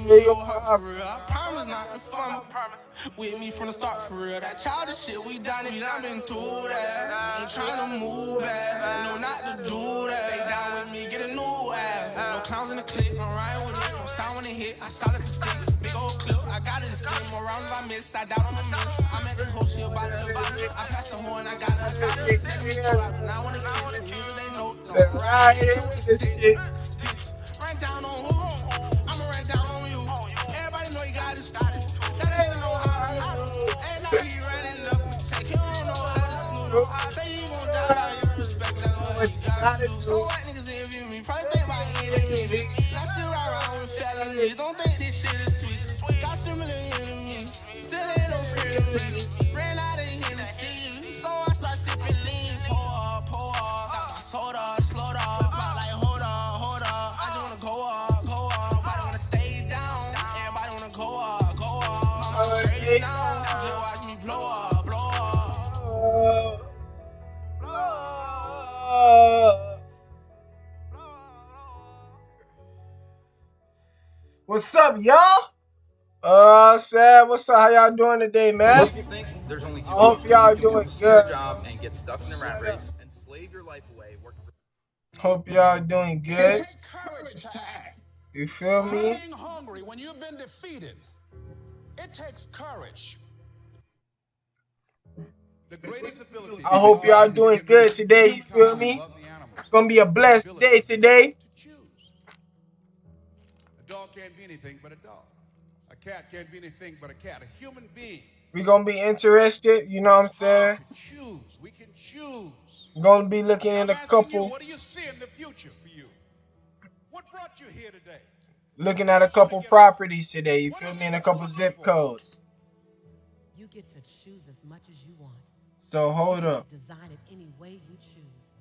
real hard for real. I promise not to fumble. With me from the start for real. That childish shit we done it. I've been through that. Ain't trying to move back. No, not to do that. Stay down with me, get a new ass. No clowns in the clip, I'm riding with it. No sound when it hit, I saw this stick. Big old clip, I got it in stick. More rounds if I miss, I doubt I'ma miss. I met this whole shit about it. I passed the horn, I got a side. Let me go out, now I wanna kiss. Music they know. Right here with this shit. Run down on who? I'ma run down on you. Everybody know you got it started. That ain't know how to move. And now he running up with check. He don't know how to snooze. Say he won't die by your respect. That's what you gotta do. So white niggas envy me. Probably think about anything. I still ride around with felonies. Don't think this shit is sweet. Got similar enemies. Still ain't no fear to me. Ran out of Hennessy. So I start sipping lean. Pour up, pour up. Got my soda, slowed up. Like hold up, hold up. I just wanna go up, go up. Everybody wanna stay down. Everybody wanna go up, go up. Mama straight down. Just watch me blow up, blow up. What's up, y'all? Sam, what's up? How y'all doing today, man? People think there's only two I hope y'all doing good. Job and get stuck in the rat race and slave your life away working for. Hope y'all doing good. You feel me? Being hungry when you've been defeated. It takes courage. The greatest ability. I hope y'all doing good today. You feel me? It's gonna be a blessed day today. A dog can't be anything but a dog. A cat can't be anything but a cat. A human being. We gonna be interested. You know what I'm saying? Choose. We can choose. Gonna be looking in a couple. What do you see in the future for you? What brought you here today? Looking at a couple properties today. You feel me? And a couple zip codes. You get to choose as much as you want. So hold up. Design it any way you choose.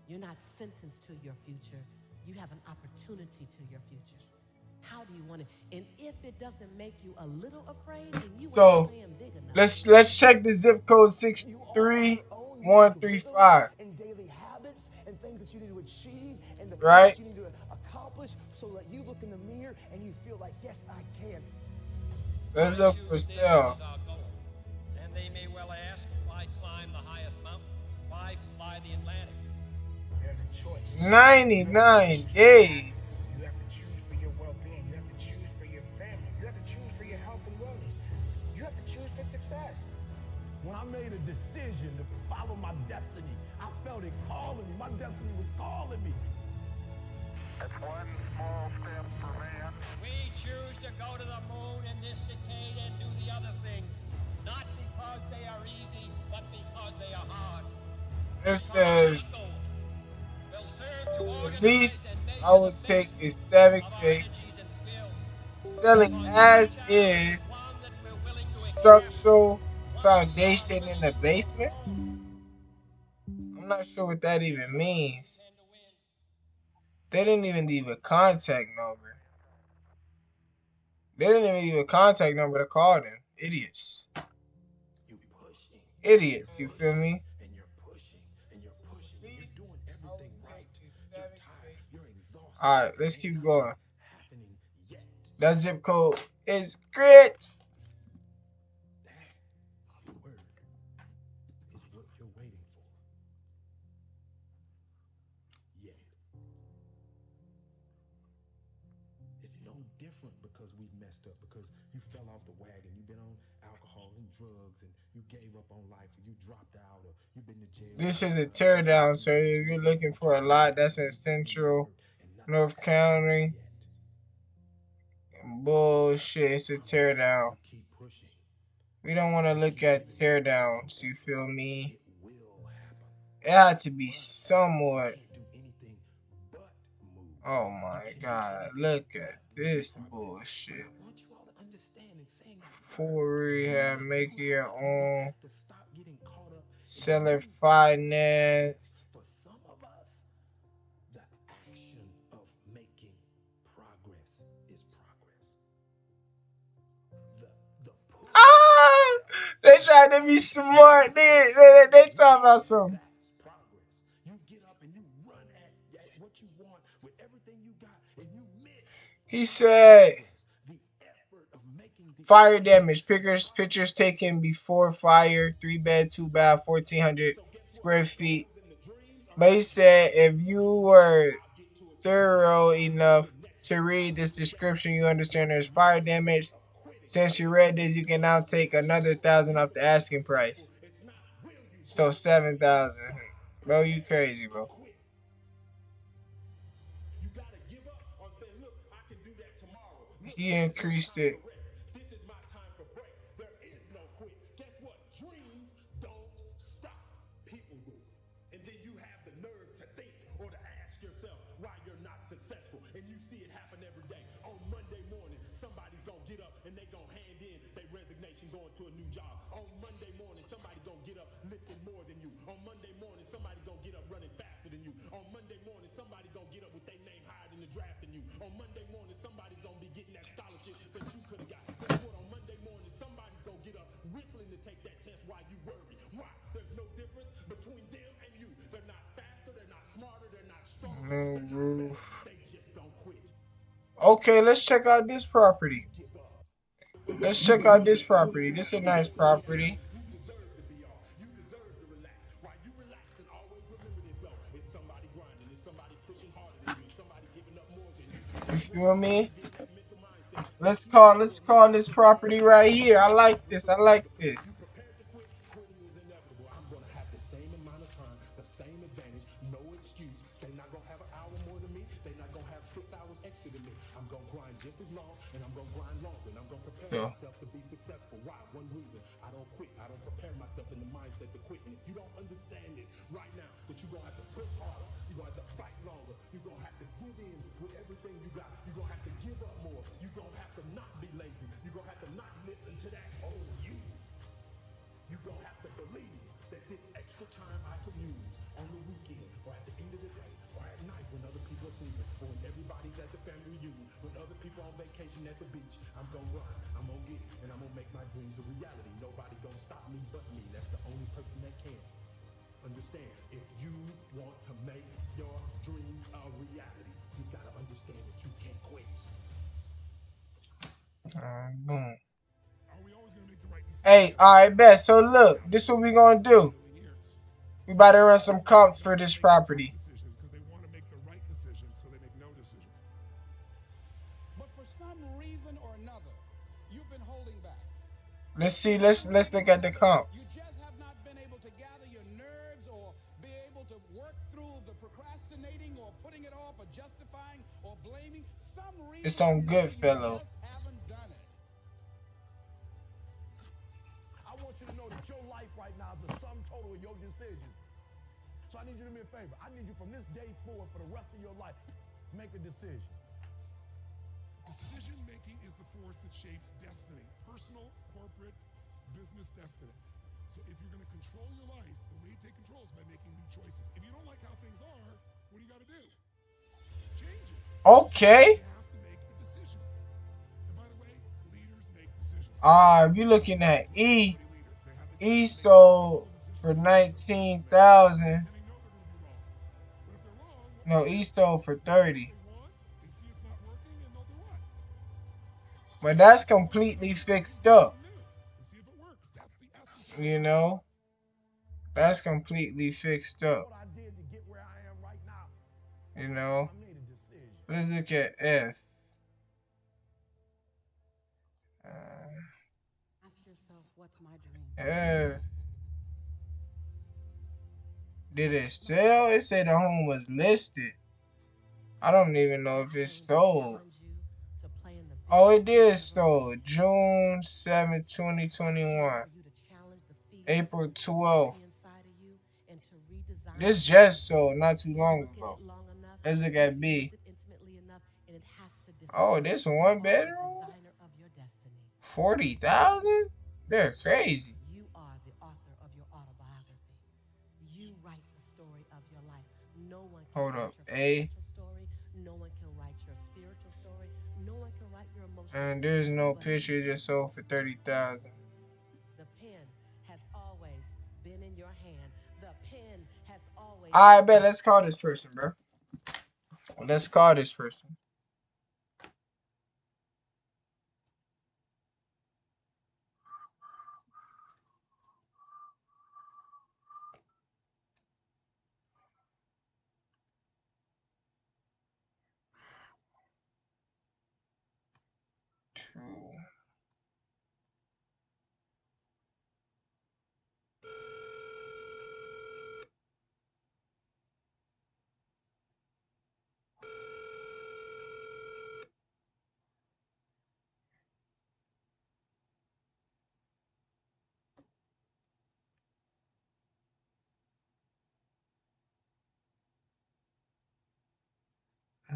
You're not sentenced to your future. You have an opportunity to your future. How do you want it? And if it doesn't make you a little afraid, then you ain't playing big enough. Let's check the zip code 63135. And daily habits and things that you need to achieve and the right? things you need to accomplish so that you look in the mirror and you feel like, yes, I can. Let's look for sale. And they may well ask, why climb the highest mountain? Why fly the Atlantic? There's a choice. 99 days. You have to choose for your well-being. You have to choose for your family. You have to choose for your health and wellness. You have to choose for success. When I made a decision to follow my destiny, I felt it calling me. My destiny was calling me. That's one small step for man. We choose to go to the moon in this decade and do the other thing, not because they are easy, but because they are hard. It says at least I would take a 7K selling as is structural foundation in the basement. I'm not sure what that even means. They didn't even leave a contact number. They didn't even leave a contact number to call them. Idiots. Idiots, you feel me? And you're pushing. You're doing everything right. You're tired. You're exhausted. Alright, let's keep going. Happening yet. That zip code is grits. That word is what you're waiting for. Yet. It's no different because we've messed up, because you fell off the wagon, you've been on alcohol and drugs, and you gave up on life, or you dropped out, or you've been to jail. This is a teardown, so if you're looking for a lot that's in Central North County, bullshit, it's a teardown. We don't want to look at teardowns, you feel me? It had to be somewhat. Oh my god, look at this bullshit. Full rehab, make your own. Seller finance. For some of us, the action of making progress is progress. They trying to be smart. They talking about something. Progress. You get up and you run at what you want with everything you got, and you miss. He said, The Fire damage. Pictures taken before fire. 3 bed, 2 bath, 1,400 square feet. But he said if you were thorough enough to read this description, you understand there's fire damage. Since you read this, you can now take another 1,000 off the asking price. So 7,000. Bro, you crazy, bro. He increased it. This is my time for break. There is no quit. Guess what? Dreams don't stop. People do. And then you have the nerve to think or to ask yourself why you're not successful. And you see it happen every day. On Monday morning, somebody's going to get up and they're going to hand in their resignation going to a new job. On Monday morning, somebody's going to get up lifting more than you. On Monday morning, somebody's going to get up running faster than you. On Monday morning, somebody's going to get up with their name higher in the draft than you. On Monday morning, somebody's going to be getting that scholarship that you could have got. Guess what? On Monday morning, somebody's going to get up whiffling to take that test while you worry. Why? There's no difference between them and you. They're not faster, they're not smarter, they're not stronger, they're not better. They just don't quit. Okay, let's check out this property. Let's check out this property. This is a nice property. You deserve to be off. You deserve to relax. While you relax, and always remember this though. It's somebody grinding, it's somebody pushing harder than you, it's somebody giving up more than you. You feel me? Let's call this property right here. I like this. I like this. Prepared to quit, quitting is inevitable. I'm gonna have the same amount of time, the same advantage, no excuse. They're not gonna have an hour more than me, they're not gonna have 6 hours extra than me. I'm gonna grind just as long, and I'm gonna grind longer, and I'm gonna prepare myself to be successful. Why? One reason. I don't quit. I don't prepare myself in the mindset to quit. And if you don't understand this right now, that you're gonna have to push harder, you're gonna have to fight longer, you're gonna have to give in with everything you got, you're gonna have to give up more, you're gonna have to not be lazy, you're gonna have to not listen to that old you. You're gonna have to believe that this extra time I can use on the weekend or at the end of the day or at night when other people are sleeping or when everybody's at the family reunion, when other people are on vacation at the beach, I'm gonna run, I'm gonna get it, and I'm gonna make my dreams a reality. Nobody gonna stop me but me. That's the only person that can. Understand, if you want to make your dreams a reality, you've got to understand that you can't quit. Boom. Hey, alright, bet. So look, this is what we gonna do. We about to run some comps for this property. Because they want to make the right decision, so they make no decision. But for some reason or another, you've been holding back. Let's see. Let's look at the comps. You just have not been able to gather your nerves or be able to work through the procrastinating or putting it off or justifying or blaming. Some reason It's on you Goodfellow. just haven't done it. I want you to know that your life right now is the sum total of your decisions. So I need you to do me a favor. I need you from this day forward for the rest of your life, make a decision. Decision making is the force that shapes destiny, personal, corporate, business destiny. So if you're going to control your life, the way you take control is by making new choices. If you don't like how things are, what do you got to do? Change it. Okay. You have to make a decision. And by the way, leaders make decisions. If you're looking at E sold for 19,000. No, E sold for 30. But that's completely fixed up. You know? That's completely fixed up. You know? Let's look at F. F. Did it sell? It said the home was listed. I don't even know if it's sold. Oh, it did sold. June 7th, 2021. April 12th. This just sold not too long ago. Let's look at B. Oh, this one bedroom? 40,000? They're crazy. You are the author of your autobiography. You write the story of your life. No one can Hold write up. your A. financial story. No one can write your spiritual story. No one can write your emotional And story. there's no but picture, just sold for 30,000. The pen has always been in your hand. The pen has always. I bet. Let's call this person, bro. Let's call this person.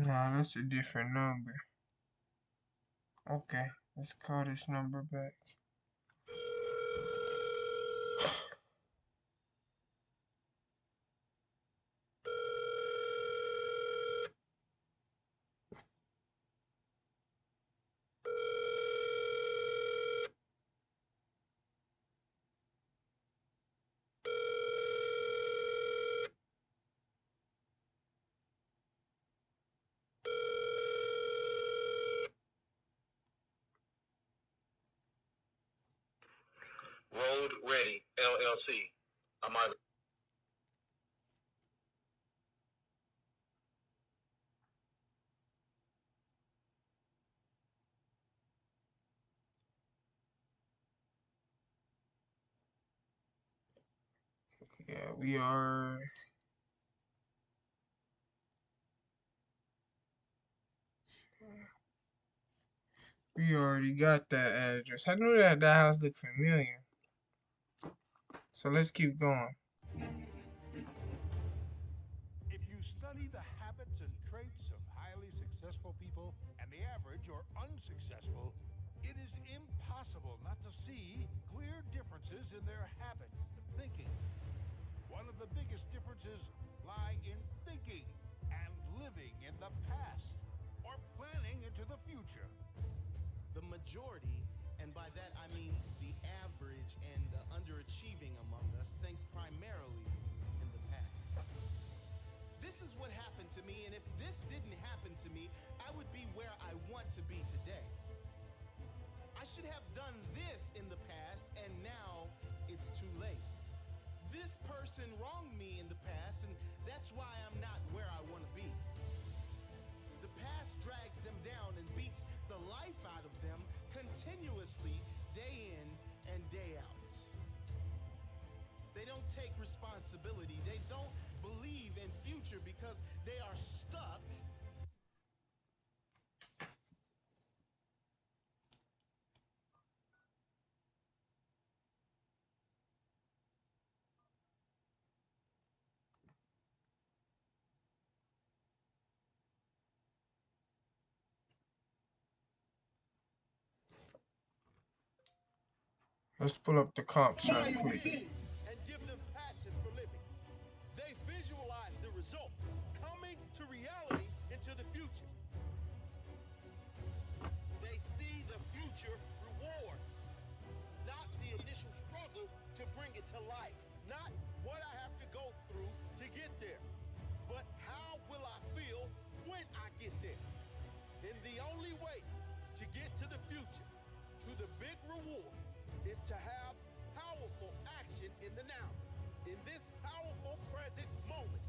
Nah, that's a different number. Okay, let's call this number back. Road Ready, LLC. I'm either. Yeah, we are. We already got that address. I knew that house looked familiar. So let's keep going. If you study the habits and traits of highly successful people and the average or unsuccessful, it is impossible not to see clear differences in their habits of thinking. One of the biggest differences lie in thinking and living in the past or planning into the future. The majority, and by that I mean the average and the underachieving among us, think primarily in the past. This is what happened to me, and if this didn't happen to me, I would be where I want to be today. I should have done this in the past, and now it's too late. This person wronged me in the past, and that's why I'm not where I want to be. The past drags them down and beats the life out of them continuously, day in and day out. They don't take responsibility. They don't believe in future because they are stuck. Let's pull up the comps right quick. And give them passion for living. They visualize the results coming to reality into the future. They see the future reward, not the initial struggle to bring it to life. Not what I have to go through to get there, but how will I feel when I get there? And the only way to get to the future, to the big reward, is to have powerful action in the now, in this powerful present moment.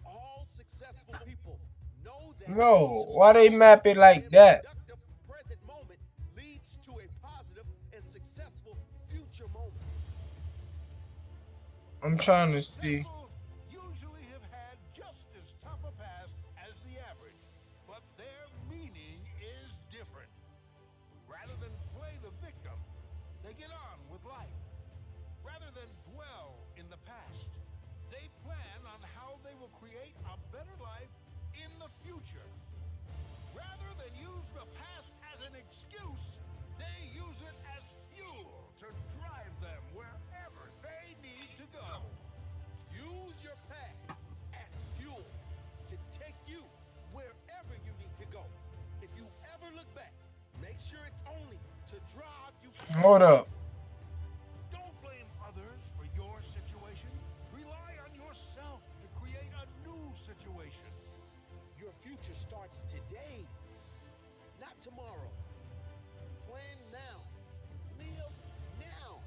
All successful people know that. No, why they map it like that? The present moment leads to a positive and successful future moment. I'm trying to see. Usually have had just as tough a past as the average, but their meaning is different. Rather than play the victim, they get on with life. Rather than dwell in the past, they plan on how they will create a better life in the future. Rather than use the past as an excuse, they use it as fuel to drive them wherever they need to go. Use your past as fuel to take you wherever you need to go. If you ever look back, make sure it's only to drive you. Hold up. Don't blame others for your situation. Rely on yourself to create a new situation. Your future starts today, not tomorrow. Plan now. Live now.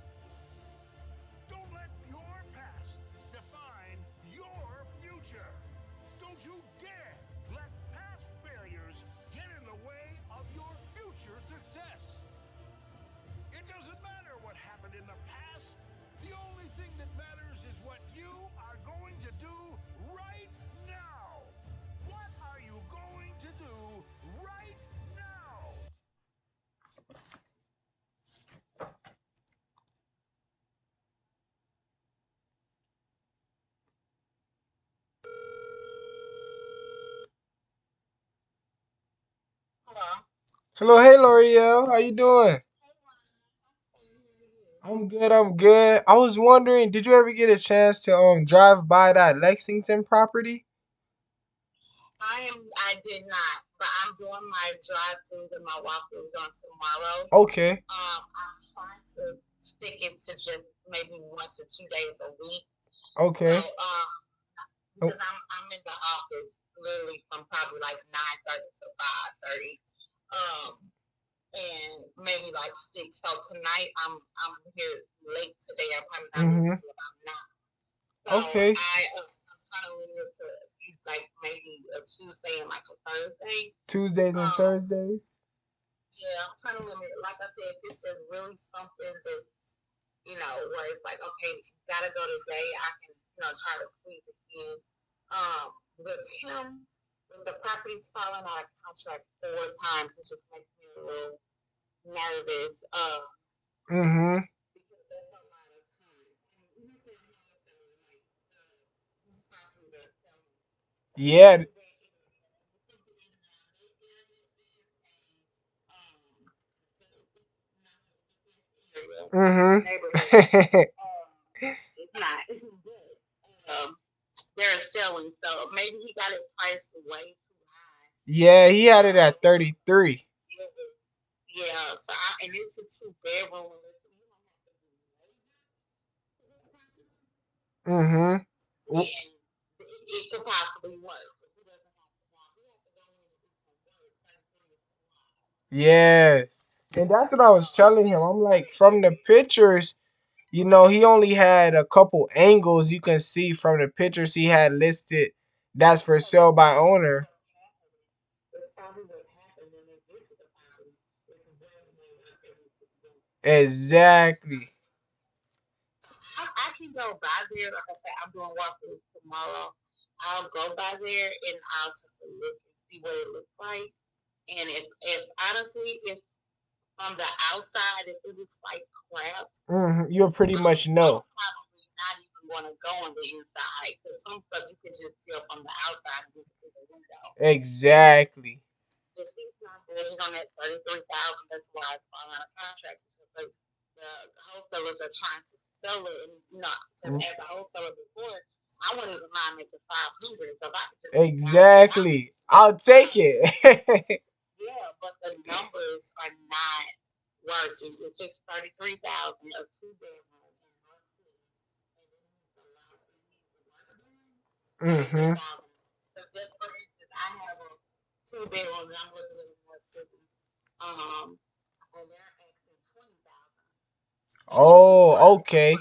Don't let your past define your future. Don't you dare let past failures get in the way of your future success. It doesn't matter what happened in the past. The only thing that matters is what you are going to do right now. What are you going to do right now? Hello, hey L'Oreal, how you doing? I'm good. I'm good. I was wondering, did you ever get a chance to drive by that Lexington property? I did not, but I'm doing my drive-throughs and my walkthroughs on tomorrow. Okay. I'm trying to stick it to just maybe 1 to 2 days a week. So, Okay. Oh. because I'm in the office literally from probably like 9:30 to 5:30. And maybe like 6. So tonight I'm here late today. I'm probably not Mhm. until about 9. So Okay. I'm kind of limited to like maybe a Tuesday and like a Thursday. Tuesdays and Thursdays. Yeah, I'm trying to limit. Like I said, this is really something that where it's like, okay, you gotta go today. I can try to squeeze it in. With him, with the properties falling out of contract 4 times, it just makes me a little nervous. Mhm. Because that's a lot of time. And you said Yeah. Mhm. neighborhood. It's not. They're selling, so maybe he got it priced way too high. Yeah, he had it at 33. Yeah, so and it's a 2 bedroom. Mhm. And it could possibly work. Yes. And that's what I was telling him. I'm like, from the pictures, he only had a couple angles you can see from the pictures he had listed that's for sale by owner. Exactly. I can go by there. Like I said, I'm doing walkthroughs tomorrow. I'll go by there and I'll just look and see what it looks like. And if honestly, if from the outside, if it looks like crap, You'll pretty much know. probably not even want to go on the inside because some stuff you can just tell from the outside and just through the window. Exactly. If he's not bidding on that 33,000, that's why it's falling out of contract. Because the wholesalers are trying to sell it, and because as a wholesaler before, I wouldn't even mind making 500. So if I could just Exactly. I'll take it. yeah, but the numbers are not working. If it's 33,000 a 2 bedroom in North City, and it needs a lot of Mhm. so just for instance, I have a 2 bedroom that I'm looking at in North City. And they're asking 20,000. Oh, okay.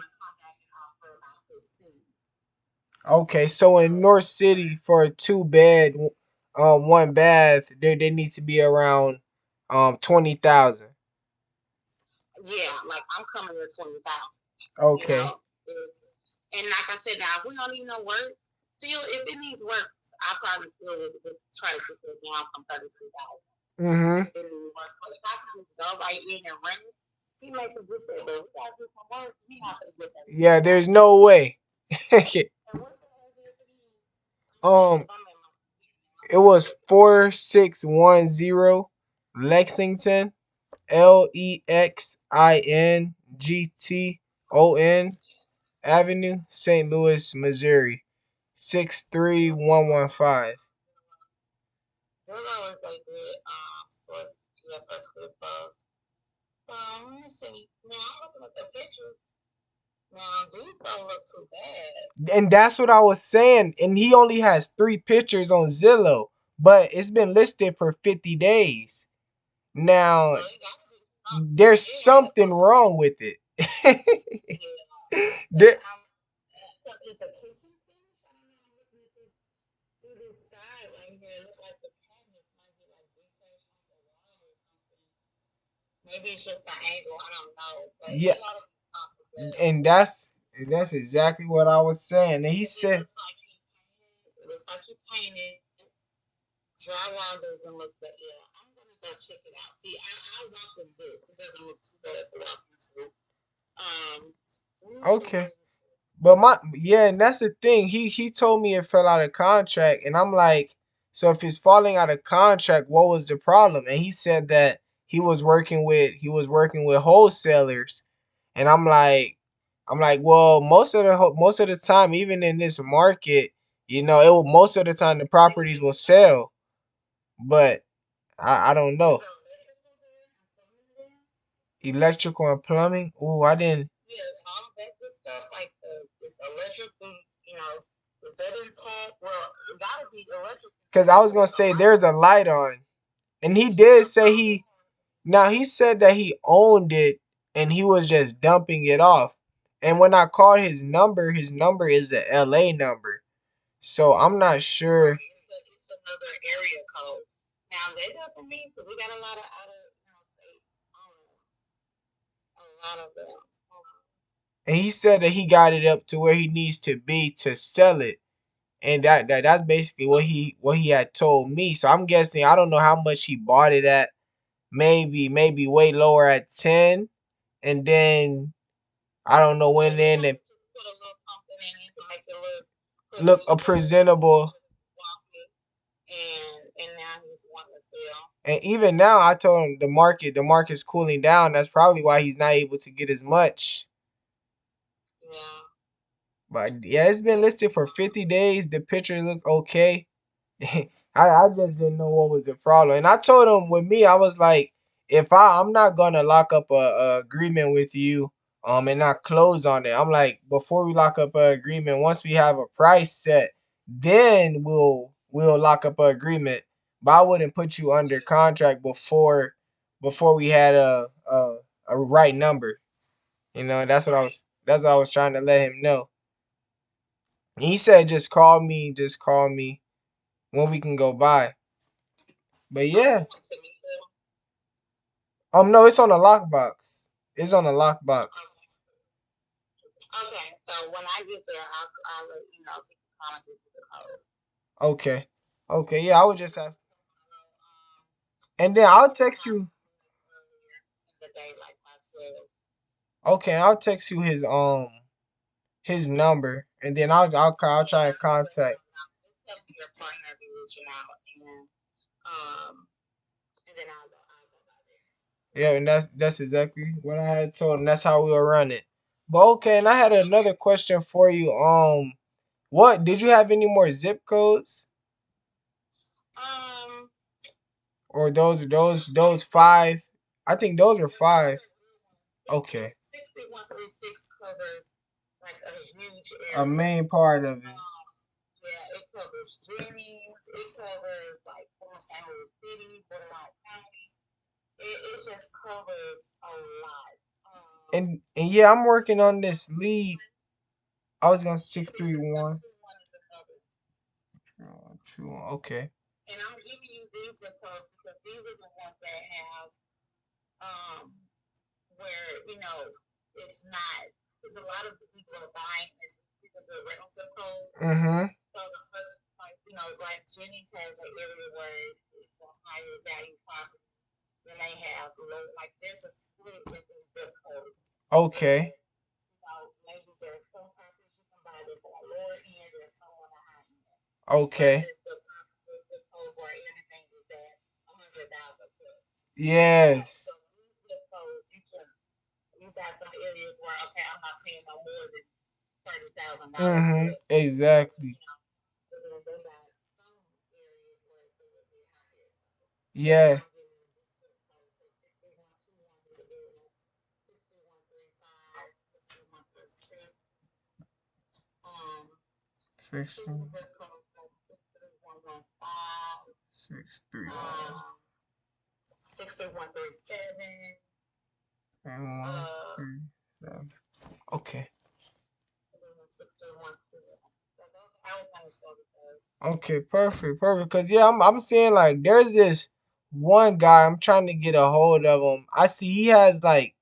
Okay, so in North City for a 2 bed, 1 bath, they need to be around 20,000. Yeah, like I'm coming at 20,000. Okay. And like I said, now if we don't need no work, still if it needs work, I probably still would try to get this down from 33,000. Mhm. If it needs work, but if I can just go right in and rent it, he may can get that, but we gotta do some work. He not gonna get that. Yeah, there's no way. um, it was 4610 Lexington, Lexington Avenue, St. Louis, Missouri, 63115. There's always like good source for football. Let me see. Now I'm looking at the pictures. Now these don't look too bad. And that's what I was saying. And he only has 3 pictures on Zillow, but it's been listed for 50 days. Now, there's something wrong with it. There- It's a kitchen finish. I don't know. I'm looking at this through this side right here. It looks like the cabinets might be like retouched on the wall or something. Maybe it's just an angle. I don't know. But yeah, it ought to be comfortable. and that's exactly what I was saying. And he said, It looks like he painted. Drywall doesn't look bad. Yeah, I'm gonna go check it out. See, I walk in this. It doesn't look too bad to walk into. okay. But and that's the thing. He told me it fell out of contract, and I'm like, so if it's falling out of contract, what was the problem? And he said that he was working with wholesalers, and I'm like, well, most of the time, even in this market, you know, most of the time the properties will sell, but I don't know. Electrical and plumbing. Ooh, I didn't. Yes, all that good stuff like this electric, you know, is that intact? Well, it gotta be electric. Cause I was gonna say there's a light on, and he did say he. Now he said that he owned it and he was just dumping it off. And when I called his number is the LA number. So I'm not sure. It's another area code. Now that doesn't mean because we got a lot of out of state, a lot of them. And he said that he got it up to where he needs to be to sell it. And that's basically what he had told me. So I'm guessing I don't know how much he bought it at. Maybe way lower at 10, and then I don't know when then and Put a little something in it to make it look a presentable. And now he's wanting to sell. And even now, I told him the market's cooling down. That's probably why he's not able to get as much. Yeah. But yeah, it's been listed for 50 days. The picture looked okay. I just didn't know what was the problem. And I told him with me, I was like, if I'm not gonna lock up a agreement with you, and not close on it. I'm like, before we lock up a agreement, once we have a price set, then we'll lock up a agreement. But I wouldn't put you under contract before we had a right number. You know, that's what I was trying to let him know. He said just call me when we can go by. But yeah. No, it's on a lockbox. It's on a lockbox. Okay, so when I get there, I'll let you know if you can give you the code. Okay. Okay, yeah, I would just have. And then I'll text you. The day like by 12. Okay, I'll text you his number, and then I'll try and contact. Tell me your partner be reaching out, and then I'll go by there. Yeah, and that's exactly what I had told him. That's how we'll run it. But okay, and I had another question for you. What did you have any more zip codes? Or those five? I think those are five. Okay. 6136 covers like a huge A area. main part of it. Yeah, it covers Jennings. It covers like San City, Borderline County. It just covers a lot. And yeah, I'm working on this lead. I was going 631. Okay. And I'm giving you these zip codes because these are the ones that have where it's not because a lot of the people are buying this because of the rental zip code. Mm-hmm. So the first like Jennings has an area where it's a higher value property. Then they have low, like there's a split with this zip code. Okay. Maybe there's some properties you can buy that's on the lower end, there's some on the high end. Okay. The zip code where everything is at 100,000 plus. Yes. So these zip codes, you got some areas where okay, I'm not paying no more than $30,000. Mm-hmm. Exactly. Yeah. Six 6137. And 137. Okay. Okay, perfect. Cause yeah, I'm seeing like there's this one guy I'm trying to get a hold of him. I see he has like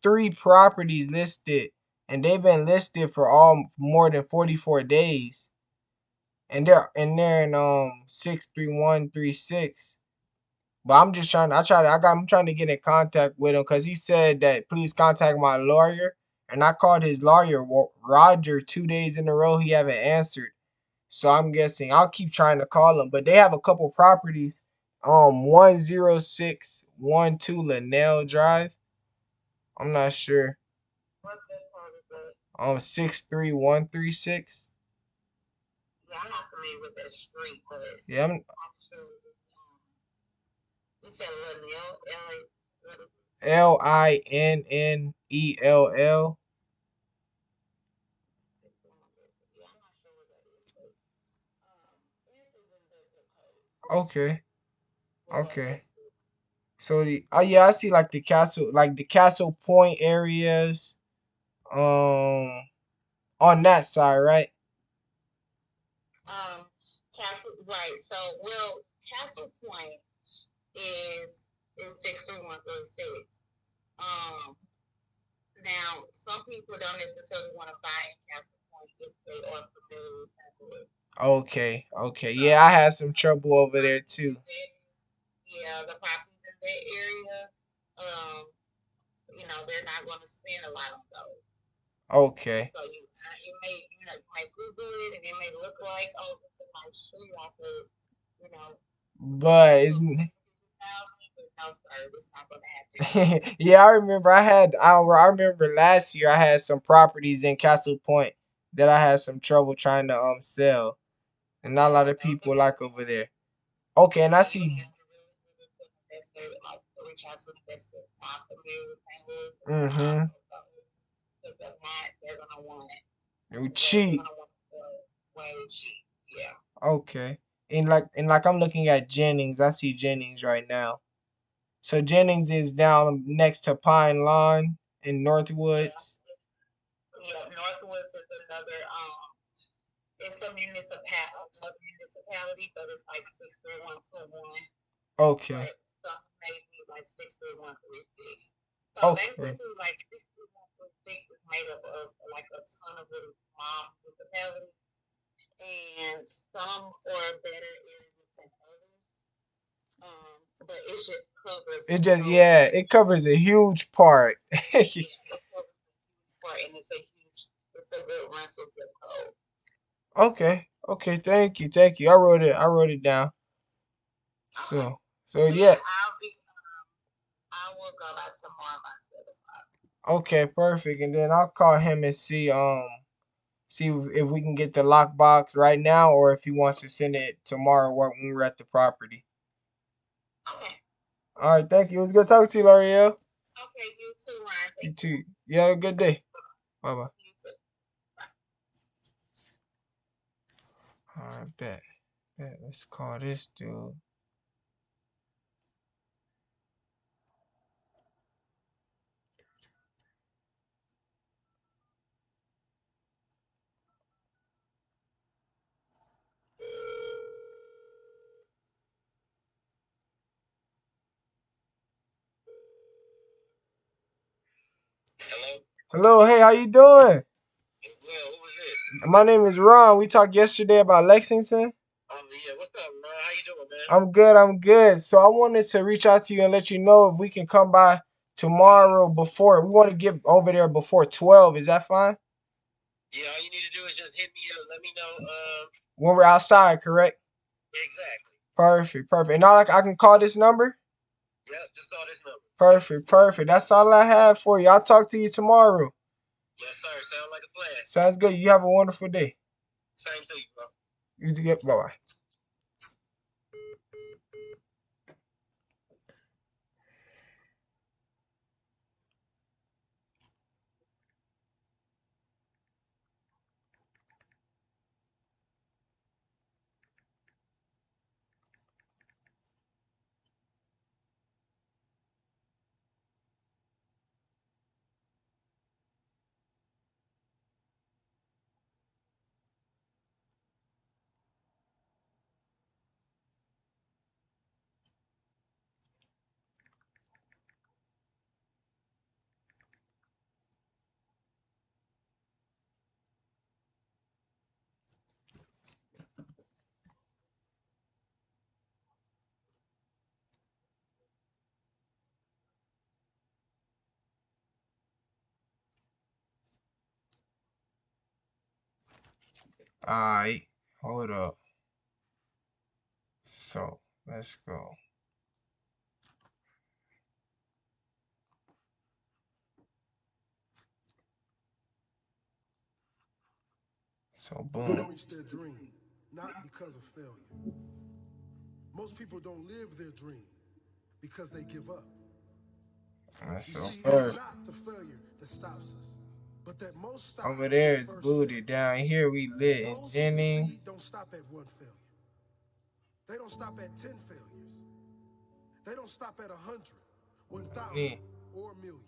3 properties listed, and they've been listed for all more than 44 days. And they're in 63136. But I'm trying to get in contact with him because he said that please contact my lawyer. And I called his lawyer Roger 2 days in a row. He haven't answered. So I'm guessing I'll keep trying to call him. But they have a couple properties 10612 Linnell Drive. I'm not sure. What zip code is that? 63136. Yeah, I'm not familiar with that street, but Yeah, I'm sure. You said Linnell, Linnell. Yeah, I'm not sure what that is, but anything in that zip code. Okay. Well, Okay. that's good. So yeah, I see like the Castle Point areas. On that side, right? Right. So, well, Castle Point is 63136. Now some people don't necessarily want to buy in Castle Point if they are familiar with St. Okay. Yeah, I had some trouble over there too. Yeah, the properties in that area, they're not going to spend a lot on those. Okay. So you might Google it and it may look like, oh, this is my street off of, But it's but no, sir, it's not going to happen. yeah, I remember I remember last year I had some properties in Castle Point that I had some trouble trying to sell. And not a lot of people like over there. Okay, and I see Reach out to investors not familiar with St. Louis. mm-hmm. If they're not, they're gonna want it. Cheap. Way cheap. Yeah. Okay. And like I'm looking at Jennings. I see Jennings right now. So Jennings is down next to Pine Lawn in Northwoods. Yeah, Northwoods is another it's a municipality, but it's like 63121. Okay. But some maybe like 63136. So Okay. basically like 63136 is made up of like a ton of little small municipalities. And some are better areas than others. But it just covers It covers a huge part. it covers a huge part, and it's a good rental zip code. Okay, thank you. I wrote it down. So yeah. I will go by tomorrow by 7 o'clock. Okay, perfect. And then I'll call him and see if we can get the lockbox right now or if he wants to send it tomorrow when we're at the property. Okay. All right, thank you. It was good talking to you, L'Oreal. Okay, you too, Ryan. You too. You have a good day. Bye bye. You too. All right, bet. Let's call this dude. Hello, hey, how you doing? Well, who was it? My name is Ron. We talked yesterday about Lexington. Yeah, what's up, Ron? How you doing, man? I'm good. So I wanted to reach out to you and let you know if we can come by tomorrow before. We want to get over there before 12. Is that fine? Yeah, all you need to do is just hit me up. Let me know. When we're outside, correct? Exactly. Perfect. And now I can call this number? Yep, just call this number. Perfect. That's all I have for you. I'll talk to you tomorrow. Yes, sir. Sound like a plan. Sounds good. You have a wonderful day. Same to you, bro. You do it. Bye-bye. Alright, hold up. So let's go. So Don't boom. reach their dream, not because of failure. Most people don't live their dream because they give up. That's You so see, far. it's not the failure that stops us, but that most stop Over at there their is first booty. failure. Down here we lit in Those who Jennings. succeed don't stop at one failure. They don't stop at 10 failures. They don't stop at 100, 1,000, or 1,000,000.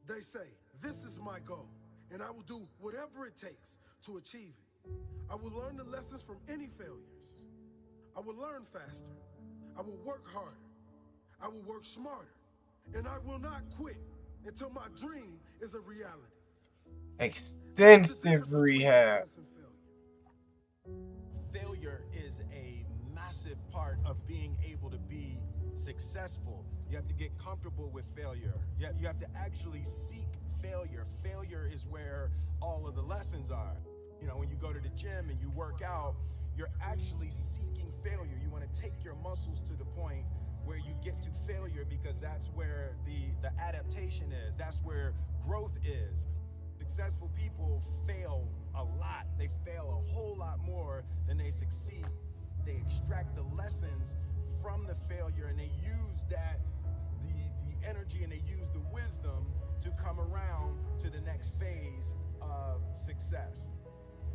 They say, this is my goal, and I will do whatever it takes to achieve it. I will learn the lessons from any failures. I will learn faster. I will work harder. I will work smarter. And I will not quit until my dream is a reality. Extensive rehab. Failure is a massive part of being able to be successful. You have to get comfortable with failure. You have to actually seek failure. Failure is where all of the lessons are. You know, when you go to the gym and you work out, you're actually seeking failure. You want to take your muscles to the point where you get to failure, because that's where the adaptation is. That's where growth is. Successful people fail a lot. They fail a whole lot more than they succeed. They extract the lessons from the failure, and they use that, the energy, and they use the wisdom to come around to the next phase of success.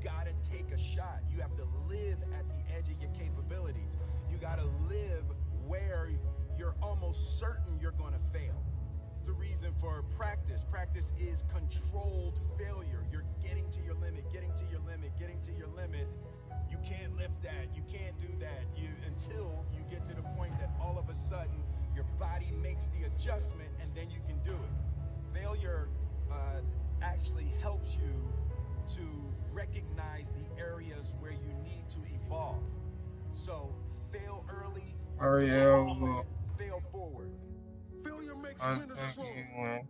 Gotta take a shot. You have to live at the edge of your capabilities. You gotta live where you're almost certain you're gonna fail. The reason for practice. Practice is controlled failure. You're getting to your limit, getting to your limit, getting to your limit. You can't lift that, you can't do that, until you get to the point that all of a sudden your body makes the adjustment, and then you can do it. Failure actually helps you to recognize the areas where you need to evolve. So fail early, fail forward. Failure makes winners strong.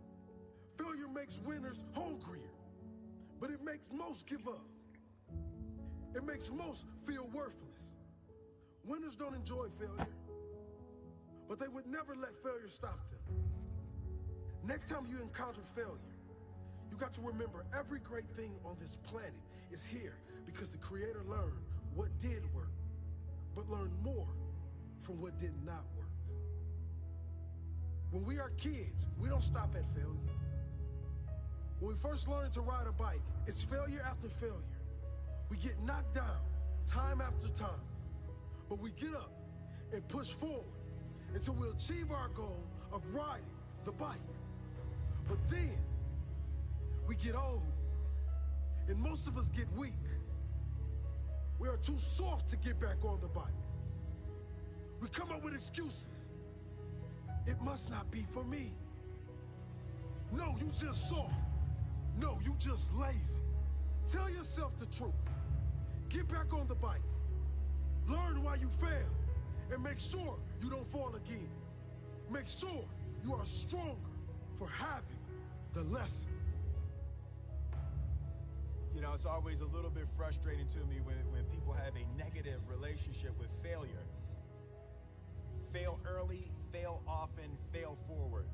Failure makes winners hungrier. But it makes most give up. It makes most feel worthless. Winners don't enjoy failure, but they would never let failure stop them. Next time you encounter failure, you got to remember every great thing on this planet is here because the Creator learned what did work, but learned more from what did not work. When we are kids, we don't stop at failure. When we first learn to ride a bike, it's failure after failure. We get knocked down time after time, but we get up and push forward until we achieve our goal of riding the bike. But then we get old, and most of us get weak. We are too soft to get back on the bike. We come up with excuses. It must not be for me. No, you just soft. No, you just lazy. Tell yourself the truth. Get back on the bike. Learn why you failed, and make sure you don't fall again. Make sure you are stronger for having the lesson. You know, it's always a little bit frustrating to me when people have a negative relationship with failure. Fail early, fail often, fail forward.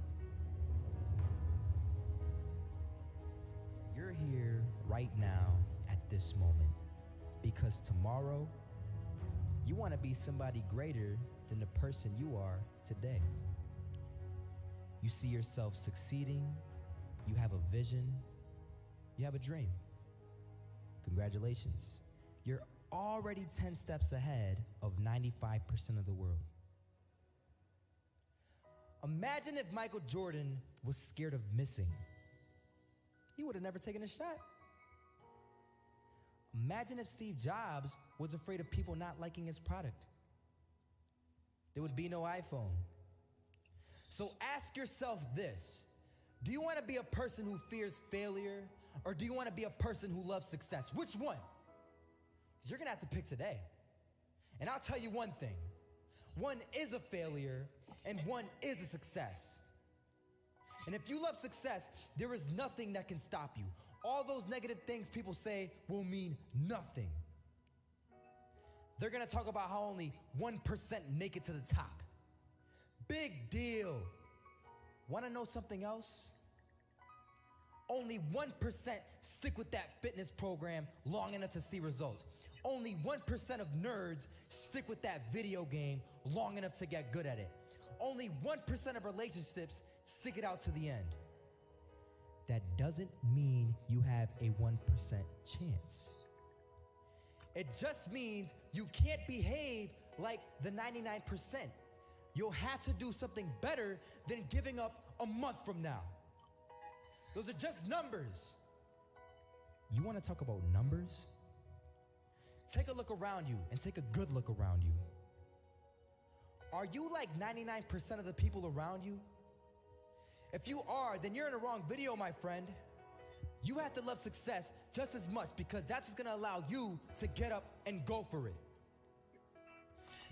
You're here right now at this moment because tomorrow you want to be somebody greater than the person you are today. You see yourself succeeding, you have a vision, you have a dream. Congratulations. You're already 10 steps ahead of 95% of the world. Imagine if Michael Jordan was scared of missing. He would have never taken a shot. Imagine if Steve Jobs was afraid of people not liking his product. There would be no iPhone. So ask yourself this. Do you want to be a person who fears failure, or do you want to be a person who loves success? Which one? Because you're going to have to pick today. And I'll tell you one thing. One is a failure, and one is a success. And if you love success, there is nothing that can stop you. All those negative things people say will mean nothing. They're gonna talk about how only 1% make it to the top. Big deal. Wanna know something else? Only 1% stick with that fitness program long enough to see results. Only 1% of nerds stick with that video game long enough to get good at it. Only 1% of relationships stick it out to the end. That doesn't mean you have a 1% chance. It just means you can't behave like the 99%. You'll have to do something better than giving up a month from now. Those are just numbers. You want to talk about numbers? Take a look around you and take a good look around you. Are you like 99% of the people around you? If you are, then you're in the wrong video, my friend. You have to love success just as much because that's what's gonna allow you to get up and go for it.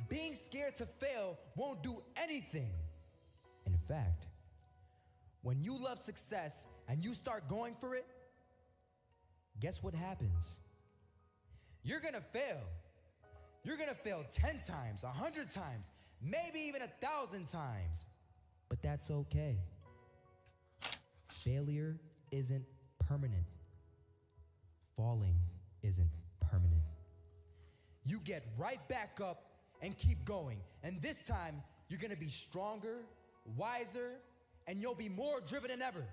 Being scared to fail won't do anything. In fact, when you love success and you start going for it, guess what happens? You're gonna fail. You're gonna fail 10 times, 100 times, maybe even 1,000 times. But that's okay. Failure isn't permanent. Falling isn't permanent. You get right back up and keep going. And this time, you're gonna be stronger, wiser, and you'll be more driven than ever.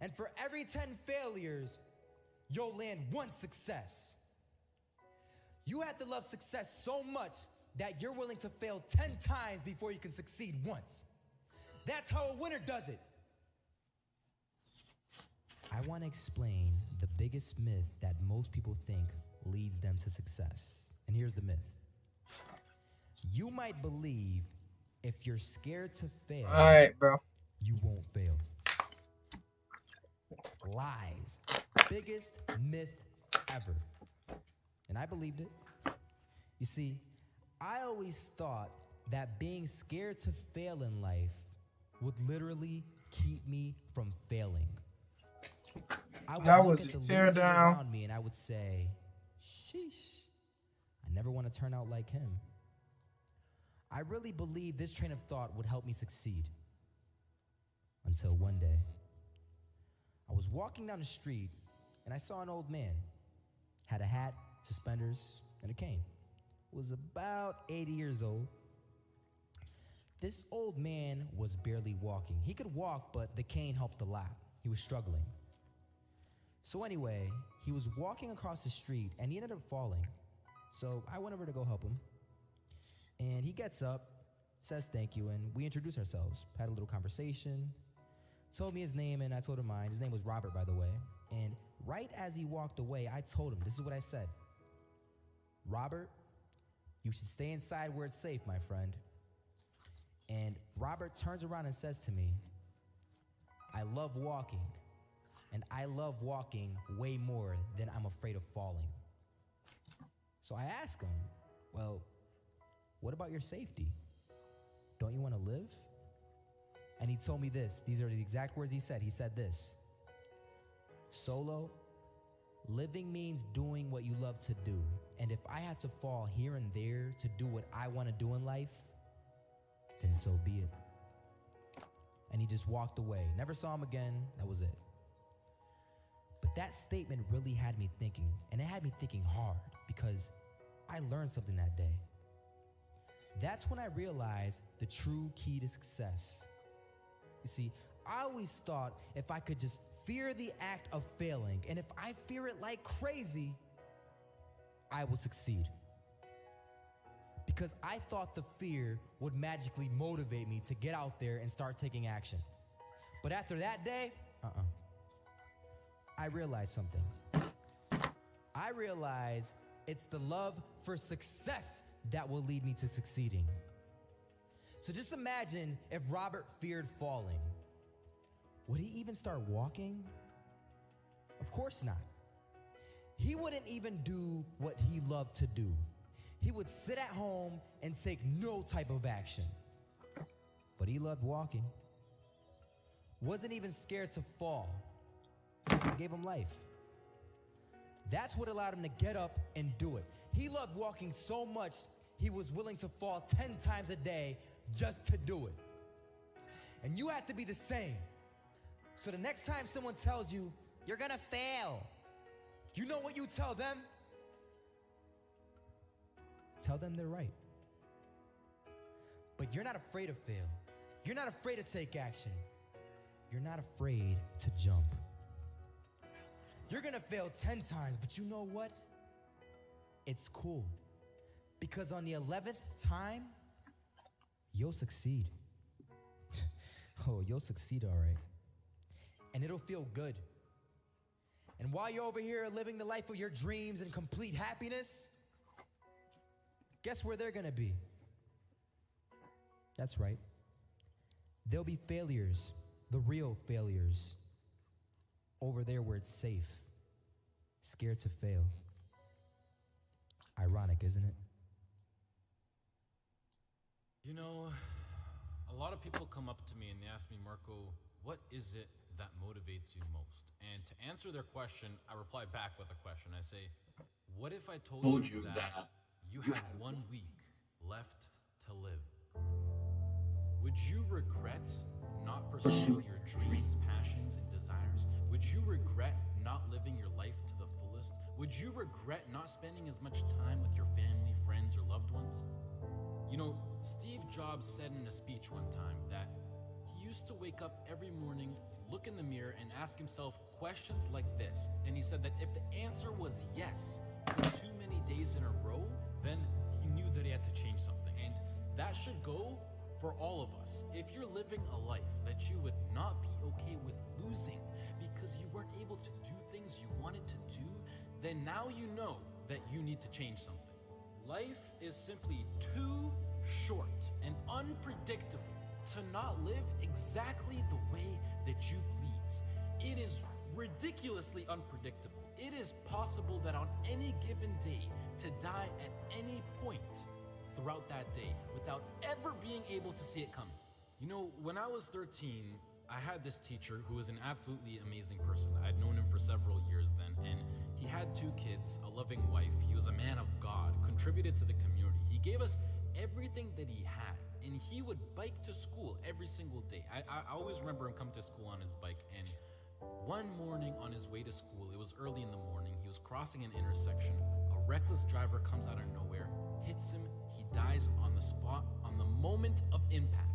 And for every 10 failures, you'll land one success. You have to love success so much that you're willing to fail 10 times before you can succeed once. That's how a winner does it. I want to explain the biggest myth that most people think leads them to success. And here's the myth. You might believe if you're scared to fail, all right, bro, you won't fail. Lies. Biggest myth ever. And I believed it. You see, I always thought that being scared to fail in life would literally keep me from failing. I would that look was at the a tear losers down. around me and I would say, sheesh, I never want to turn out like him. I really believed this train of thought would help me succeed. Until one day, I was walking down the street and I saw an old man. Had a hat, suspenders, and a cane. Was about 80 years old. This old man was barely walking. He could walk, but the cane helped a lot. He was struggling. So anyway, he was walking across the street and he ended up falling. So I went over to go help him. And he gets up, says thank you, and we introduced ourselves. Had a little conversation. Told me his name and I told him mine. His name was Robert, by the way. And right as he walked away, I told him, this is what I said. Robert, you should stay inside where it's safe, my friend. And Robert turns around and says to me, I love walking, and I love walking way more than I'm afraid of falling. So I asked him, well, what about your safety? Don't you want to live? And he told me this. These are the exact words he said. He said this. Solo, living means doing what you love to do. And if I have to fall here and there to do what I want to do in life, then so be it. And he just walked away. Never saw him again. That was it. But that statement really had me thinking, and it had me thinking hard because I learned something that day. That's when I realized the true key to success. You see, I always thought if I could just fear the act of failing, and if I fear it like crazy, I will succeed. Because I thought the fear would magically motivate me to get out there and start taking action. But after that day, I realized something. I realized it's the love for success that will lead me to succeeding. So just imagine if Robert feared falling. Would he even start walking? Of course not. He wouldn't even do what he loved to do. He would sit at home and take no type of action. But he loved walking. Wasn't even scared to fall. It gave him life. That's what allowed him to get up and do it. He loved walking so much, he was willing to fall 10 times a day just to do it. And you have to be the same. So the next time someone tells you, you're gonna fail, you know what you tell them? Tell them they're right. But you're not afraid to fail. You're not afraid to take action. You're not afraid to jump. You're gonna fail 10 times, but you know what? It's cool. Because on the 11th time, you'll succeed. Oh, you'll succeed all right. And it'll feel good. And while you're over here living the life of your dreams and complete happiness, guess where they're gonna be? That's right. They'll be failures, the real failures. Over there where it's safe, scared to fail. Ironic, isn't it? You know, a lot of people come up to me and they ask me, Marco, what is it that motivates you most? And to answer their question, I reply back with a question. I say, what if I told you that you had 1 week left to live? Would you regret not pursuing your dreams, passions, and desires? Would you regret not living your life to the fullest? Would you regret not spending as much time with your family, friends, or loved ones? You know, Steve Jobs said in a speech one time that he used to wake up every morning, look in the mirror, and ask himself questions like this. And he said that if the answer was yes for too many days in a row, then he knew that he had to change something. And that should go for all of us. If you're living a life that you would not be okay with losing because you weren't able to do things you wanted to do, then now you know that you need to change something. Life is simply too short and unpredictable to not live exactly the way that you please. It is ridiculously unpredictable. It is possible that on any given day to die at any point throughout that day without ever being able to see it coming. You know, when I was 13, I had this teacher who was an absolutely amazing person. I'd known him for several years then, and he had 2 kids, a loving wife. He was a man of God, contributed to the community. He gave us everything that he had, and he would bike to school every single day. I always remember him coming to school on his bike, and one morning on his way to school, it was early in the morning, he was crossing an intersection. A reckless driver comes out of nowhere, hits him, he dies on the spot, on the moment of impact.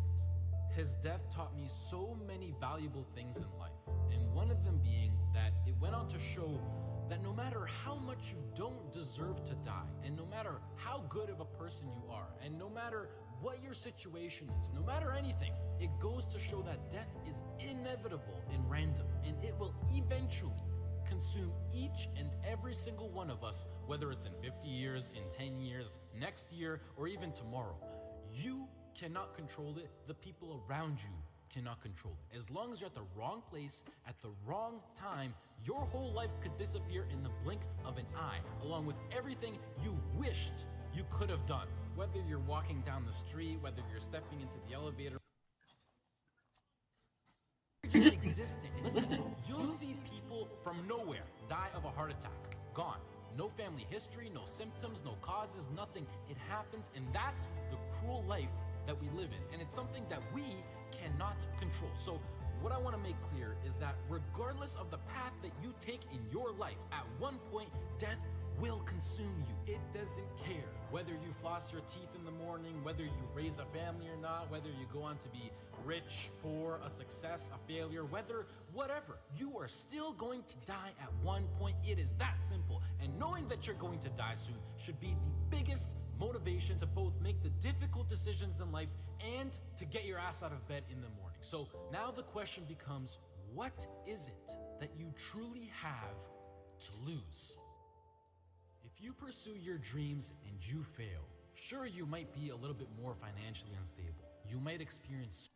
His death taught me so many valuable things in life, and one of them being that it went on to show that no matter how much you don't deserve to die, and no matter how good of a person you are, and no matter what your situation is, no matter anything, it goes to show that death is inevitable and random, and it will eventually consume each and every single one of us, whether it's in 50 years, in 10 years, next year, or even tomorrow. You cannot control it. The people around you cannot control it. As long as you're at the wrong place at the wrong time, your whole life could disappear in the blink of an eye, along with everything you wished you could have done. Whether you're walking down the street, whether you're stepping into the elevator, just existing. Listen, you'll see people from nowhere die of a heart attack. Gone. No family history, no symptoms, no causes, nothing. It happens, and that's the cruel life that we live in. And it's something that we cannot control. So what I want to make clear is that regardless of the path that you take in your life, at one point, death will consume you. It doesn't care whether you floss your teeth in the morning, whether you raise a family or not, whether you go on to be rich, poor, a success, a failure, whatever. You are still going to die at one point. It is that simple. And knowing that you're going to die soon should be the biggest motivation to both make the difficult decisions in life and to get your ass out of bed in the morning. So now the question becomes, what is it that you truly have to lose? If you pursue your dreams and you fail, sure, you might be a little bit more financially unstable. You might experience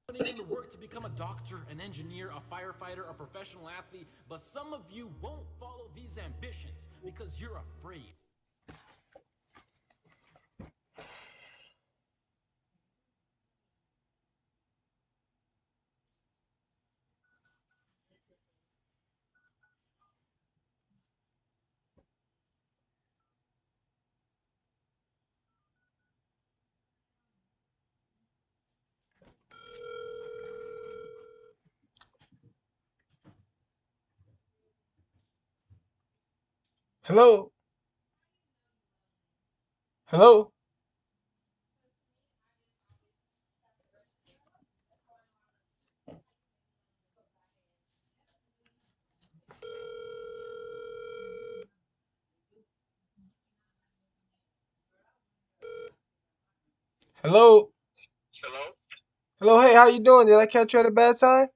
putting in the work to become a doctor, an engineer, a firefighter, a professional athlete, but some of you won't follow these ambitions because you're afraid. Hello? Hello? Hello? Hello? Hello, hey, how you doing? Did I catch you at a bad time?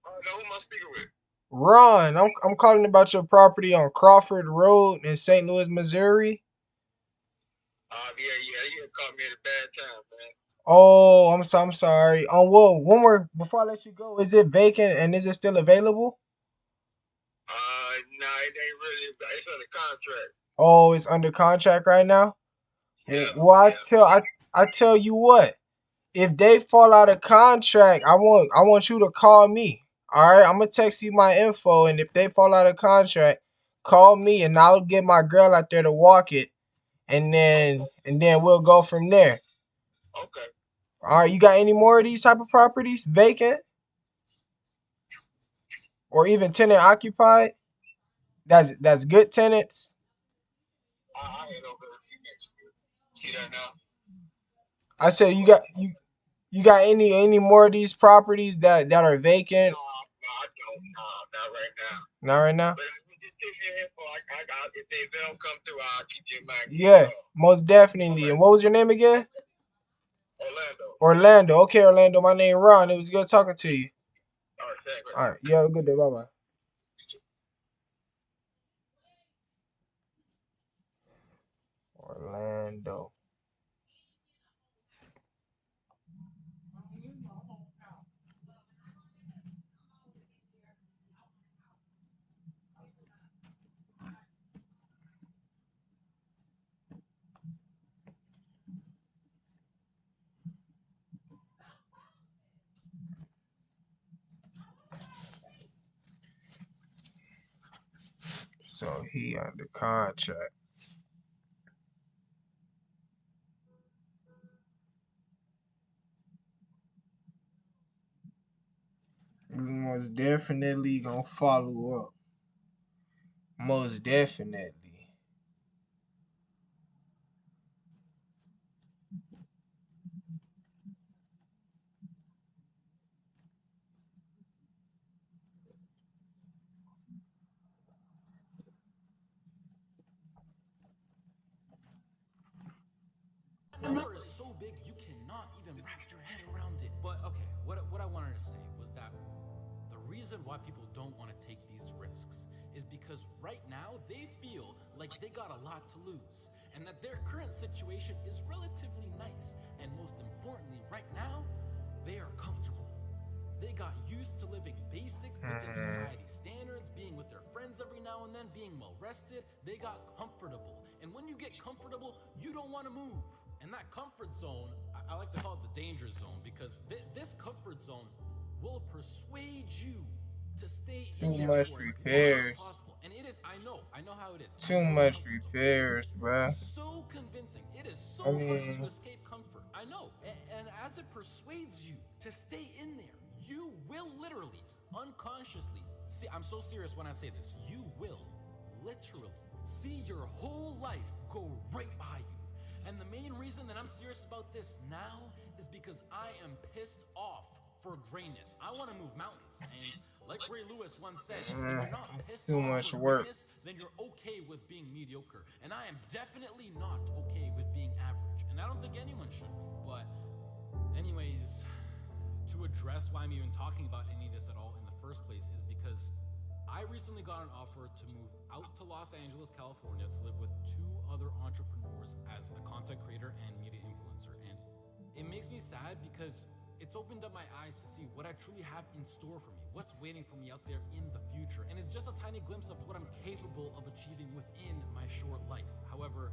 No, who am I speaking with? Ron, I'm calling about your property on Crawford Road in St. Louis, Missouri. Yeah, you caught me at a bad time, man. Oh, I'm sorry. Whoa, one more before I let you go. Is it vacant and is it still available? Nah, it ain't really. It's under contract. Oh, it's under contract right now? Yeah. Well, I tell you what. If they fall out of contract, I want you to call me. All right, I'm gonna text you my info, and if they fall out of contract, call me, and I'll get my girl out there to walk it, and then we'll go from there. Okay. All right, you got any more of these type of properties vacant or even tenant occupied? That's good tenants. I ain't over there. See that now? I said you got any more of these properties that are vacant? No, I don't. Not right now. Not right now. But just give me your info. If they don't come through, I'll keep you in mind. Yeah, most definitely. And what was your name again? Orlando. Orlando. Okay, Orlando. My name Ron. It was good talking to you. All right, thanks. All right. You have a good day. Bye bye. Orlando. So he under contract. We most definitely gonna follow up. Most definitely. That number is so big you cannot even wrap your head around it. But okay, what I wanted to say was that the reason why people don't want to take these risks is because right now they feel like they got a lot to lose and that their current situation is relatively nice. And most importantly, right now, they are comfortable. They got used to living basic within society standards, being with their friends every now and then, being well rested. They got comfortable. And when you get comfortable, you don't want to move. And that comfort zone, I like to call it the danger zone, because this comfort zone will persuade you to stay in Too there much for as long as repairs. possible. And it is, I know how it is. Too much repairs, bruh. So convincing. It is so I hard mean, to escape comfort. I know. And as it persuades you to stay in there, you will literally, unconsciously, see, I'm so serious when I say this, you will literally see your whole life go right by you. And the main reason that I'm serious about this now is because I am pissed off for greatness. I want to move mountains. And like Ray Lewis once said, if you're not it's pissed too off much for work. greatness, then you're okay with being mediocre. And I am definitely not okay with being average. And I don't think anyone should be. But anyways, to address why I'm even talking about any of this at all in the first place is because I recently got an offer to move out to Los Angeles, California to live with two other entrepreneurs as a content creator and media influencer. And it makes me sad because it's opened up my eyes to see what I truly have in store for me, what's waiting for me out there in the future. And it's just a tiny glimpse of what I'm capable of achieving within my short life. However,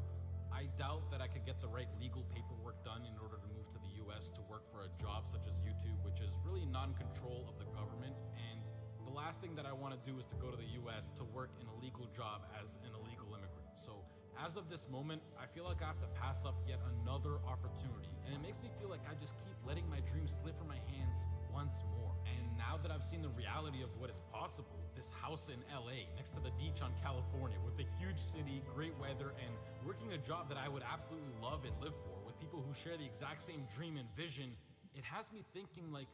I doubt that I could get the right legal paperwork done in order to move to the US to work for a job such as YouTube, which is really non-control of the government. And the last thing that I want to do is to go to the US to work in a legal job as an illegal immigrant. So As of this moment, I feel like I have to pass up yet another opportunity, and it makes me feel like I just keep letting my dreams slip from my hands once more. And now that I've seen the reality of what is possible, this house in LA next to the beach on California with a huge city, great weather, and working a job that I would absolutely love and live for with people who share the exact same dream and vision, it has me thinking like,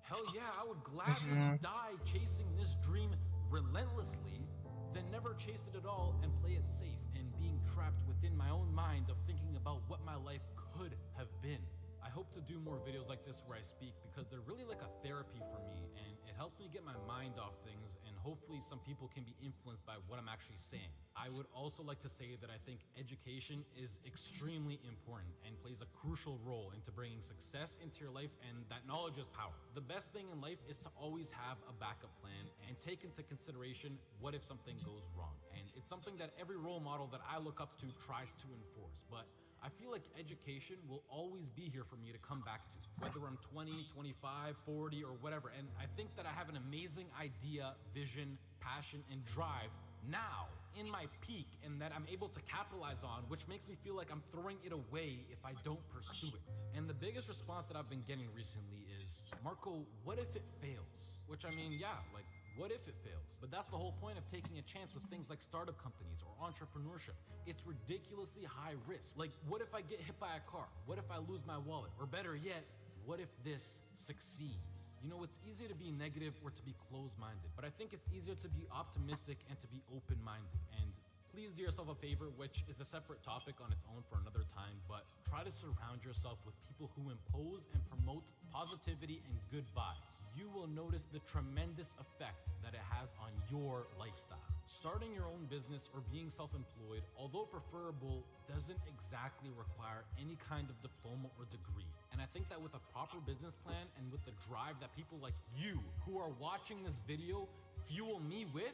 hell yeah, I would gladly die chasing this dream relentlessly than never chase it at all and play it safe and being trapped within my own mind of thinking about what my life could have been. I hope to do more videos like this where I speak because they're really like a therapy for me, and it helps me get my mind off things, and hopefully some people can be influenced by what I'm actually saying. I would also like to say that I think education is extremely important and plays a crucial role into bringing success into your life, and that knowledge is power. The best thing in life is to always have a backup plan and take into consideration what if something goes wrong. And it's something that every role model that I look up to tries to enforce, but I feel like education will always be here for me to come back to, whether I'm 20, 25, 40, or whatever. And I think that I have an amazing idea, vision, passion, and drive now in my peak, and that I'm able to capitalize on, which makes me feel like I'm throwing it away if I don't pursue it. And the biggest response that I've been getting recently is, Marco, what if it fails? Which, I mean, yeah, like, what if it fails? But that's the whole point of taking a chance with things like startup companies or entrepreneurship. It's ridiculously high risk. Like, what if I get hit by a car? What if I lose my wallet? Or better yet, what if this succeeds? You know, it's easy to be negative or to be closed-minded, but I think it's easier to be optimistic and to be open-minded. And please do yourself a favor, which is a separate topic on its own for another time, but try to surround yourself with people who impose and promote positivity and good vibes. You will notice the tremendous effect that it has on your lifestyle. Starting your own business or being self-employed, although preferable, doesn't exactly require any kind of diploma or degree. And I think that with a proper business plan and with the drive that people like you who are watching this video fuel me with,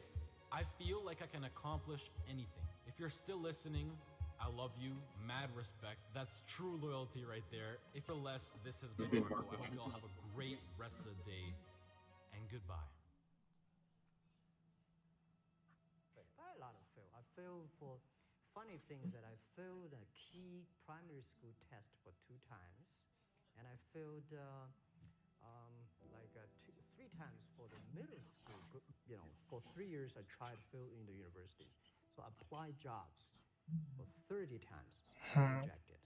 I feel like I can accomplish anything. If you're still listening, I love you, mad respect. That's true loyalty right there. If you're less, this has been Marco. I hope you all have a great rest of the day, and goodbye. A lot of fail. I failed for funny things that I failed a key primary school test for 2 times, and I failed three times for the middle school. You know, for 3 years I tried to fill in the universities. So I applied jobs for 30 times, rejected.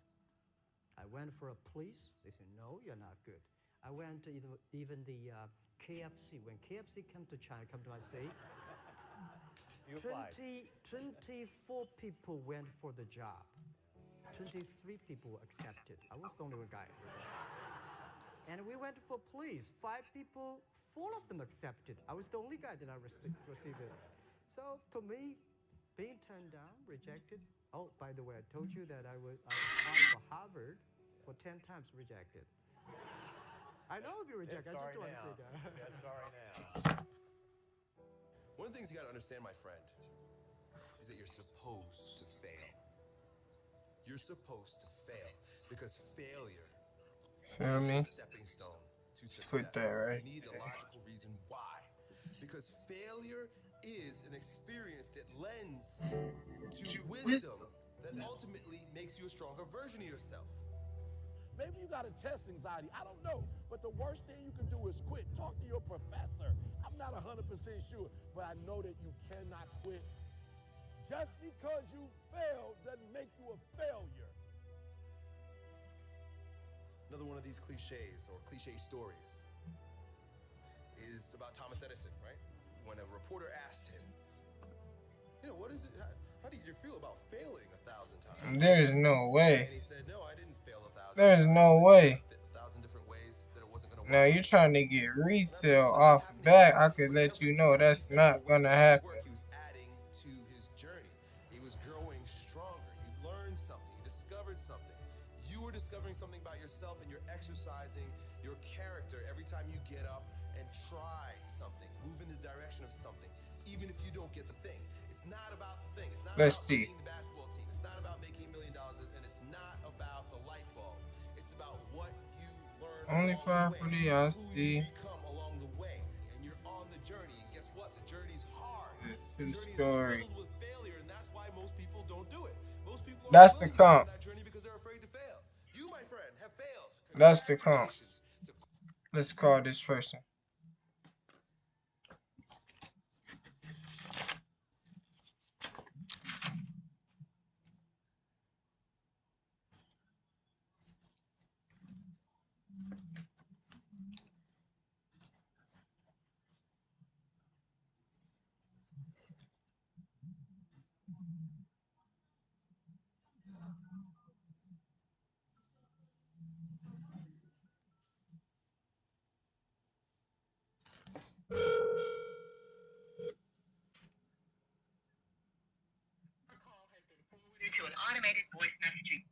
I went for a police. They said, no, you're not good. I went to even the KFC. When KFC came to China, come to my city, 24 people went for the job. 23 people were accepted. I was the only one guy. And we went for police. 5 people, 4 of them accepted. I was the only guy that I received it. So to me, being turned down, rejected. Oh, by the way, I told you that I applied for Harvard for 10 times, rejected. I know I'll be rejected. I just don't want to say that. Yeah, sorry now. One of the things you got to understand, my friend, is that you're supposed to fail. You're supposed to fail because failure Feel me? is a stepping stone to success. Put that right. You need a logical reason why. Because failure is an experience that lends to wisdom that ultimately makes you a stronger version of yourself. Maybe you got a test anxiety. I don't know. But the worst thing you can do is quit. Talk to your professor. I'm not 100% sure, but I know that you cannot quit. Just because you failed doesn't make you a failure. Another one of these cliches or cliche stories is about Thomas Edison, right? When a reporter asked him, you know, what is it? How did you feel about failing 1,000 times? There's no way. And he said, no, I didn't fail 1,000 times. There's no way. 1,000 different ways that it wasn't going to work. Now you're trying to get retail off the bat. I could let you know that's not gonna happen. He was adding to his journey. He was growing stronger. He learned something. He discovered something. You were discovering something about yourself, and you're exercising your character every time you get up and try something, move in the direction of something, even if you don't get the thing. It's not about the thing. It's not Let's about see. being the basketball team. It's not about making $1 million, and it's not about the light bulb. It's about what you learn Only along property I who see. you become along the way. And you're on the journey, and guess what? The journey's hard. It's The his journey is story. filled with failure, and that's why most people don't do it. Most That's the comp. That's the comp. Let's call this person. To an automated voice messaging.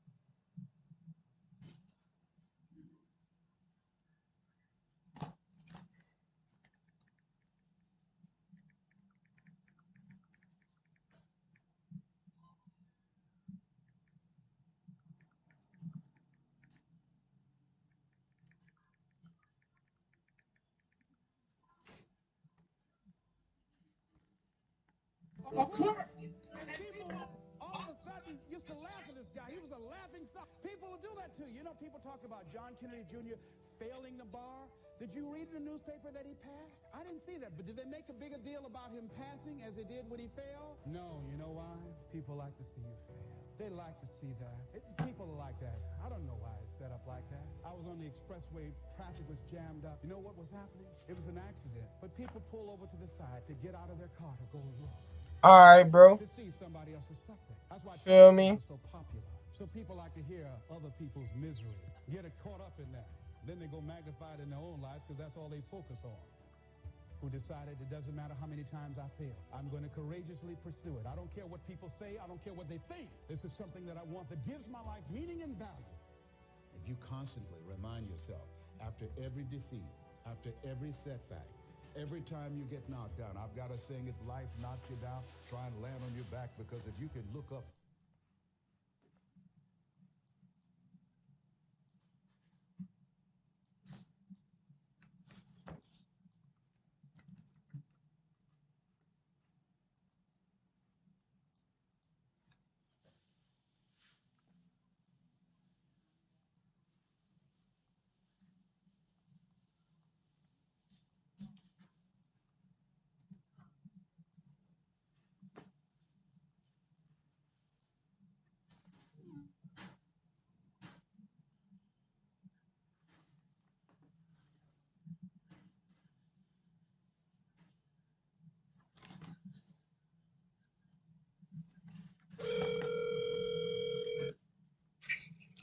People all of a sudden used to laugh at this guy. He was a laughing stock. People will do that too. You know, people talk about John Kennedy Jr. failing the bar. Did you read in the newspaper that he passed? I didn't see that, but did they make a bigger deal about him passing as they did when he failed? No, you know why? People like to see you fail. They like to see that. People are like that. I don't know why it's set up like that. I was on the expressway, traffic was jammed up. You know what was happening? It was an accident. But people pull over to the side to get out of their car to go look. Alright, bro. To see somebody else's suffering. That's why Feel me? so popular. So people like to hear other people's misery. Get it caught up in that. Then they go magnify it in their own lives because that's all they focus on. Who decided it doesn't matter how many times I fail. I'm going to courageously pursue it. I don't care what people say. I don't care what they think. This is something that I want that gives my life meaning and value. If you constantly remind yourself after every defeat, after every setback, every time you get knocked down, I've got a saying, if life knocks you down, try and land on your back, because if you can look up.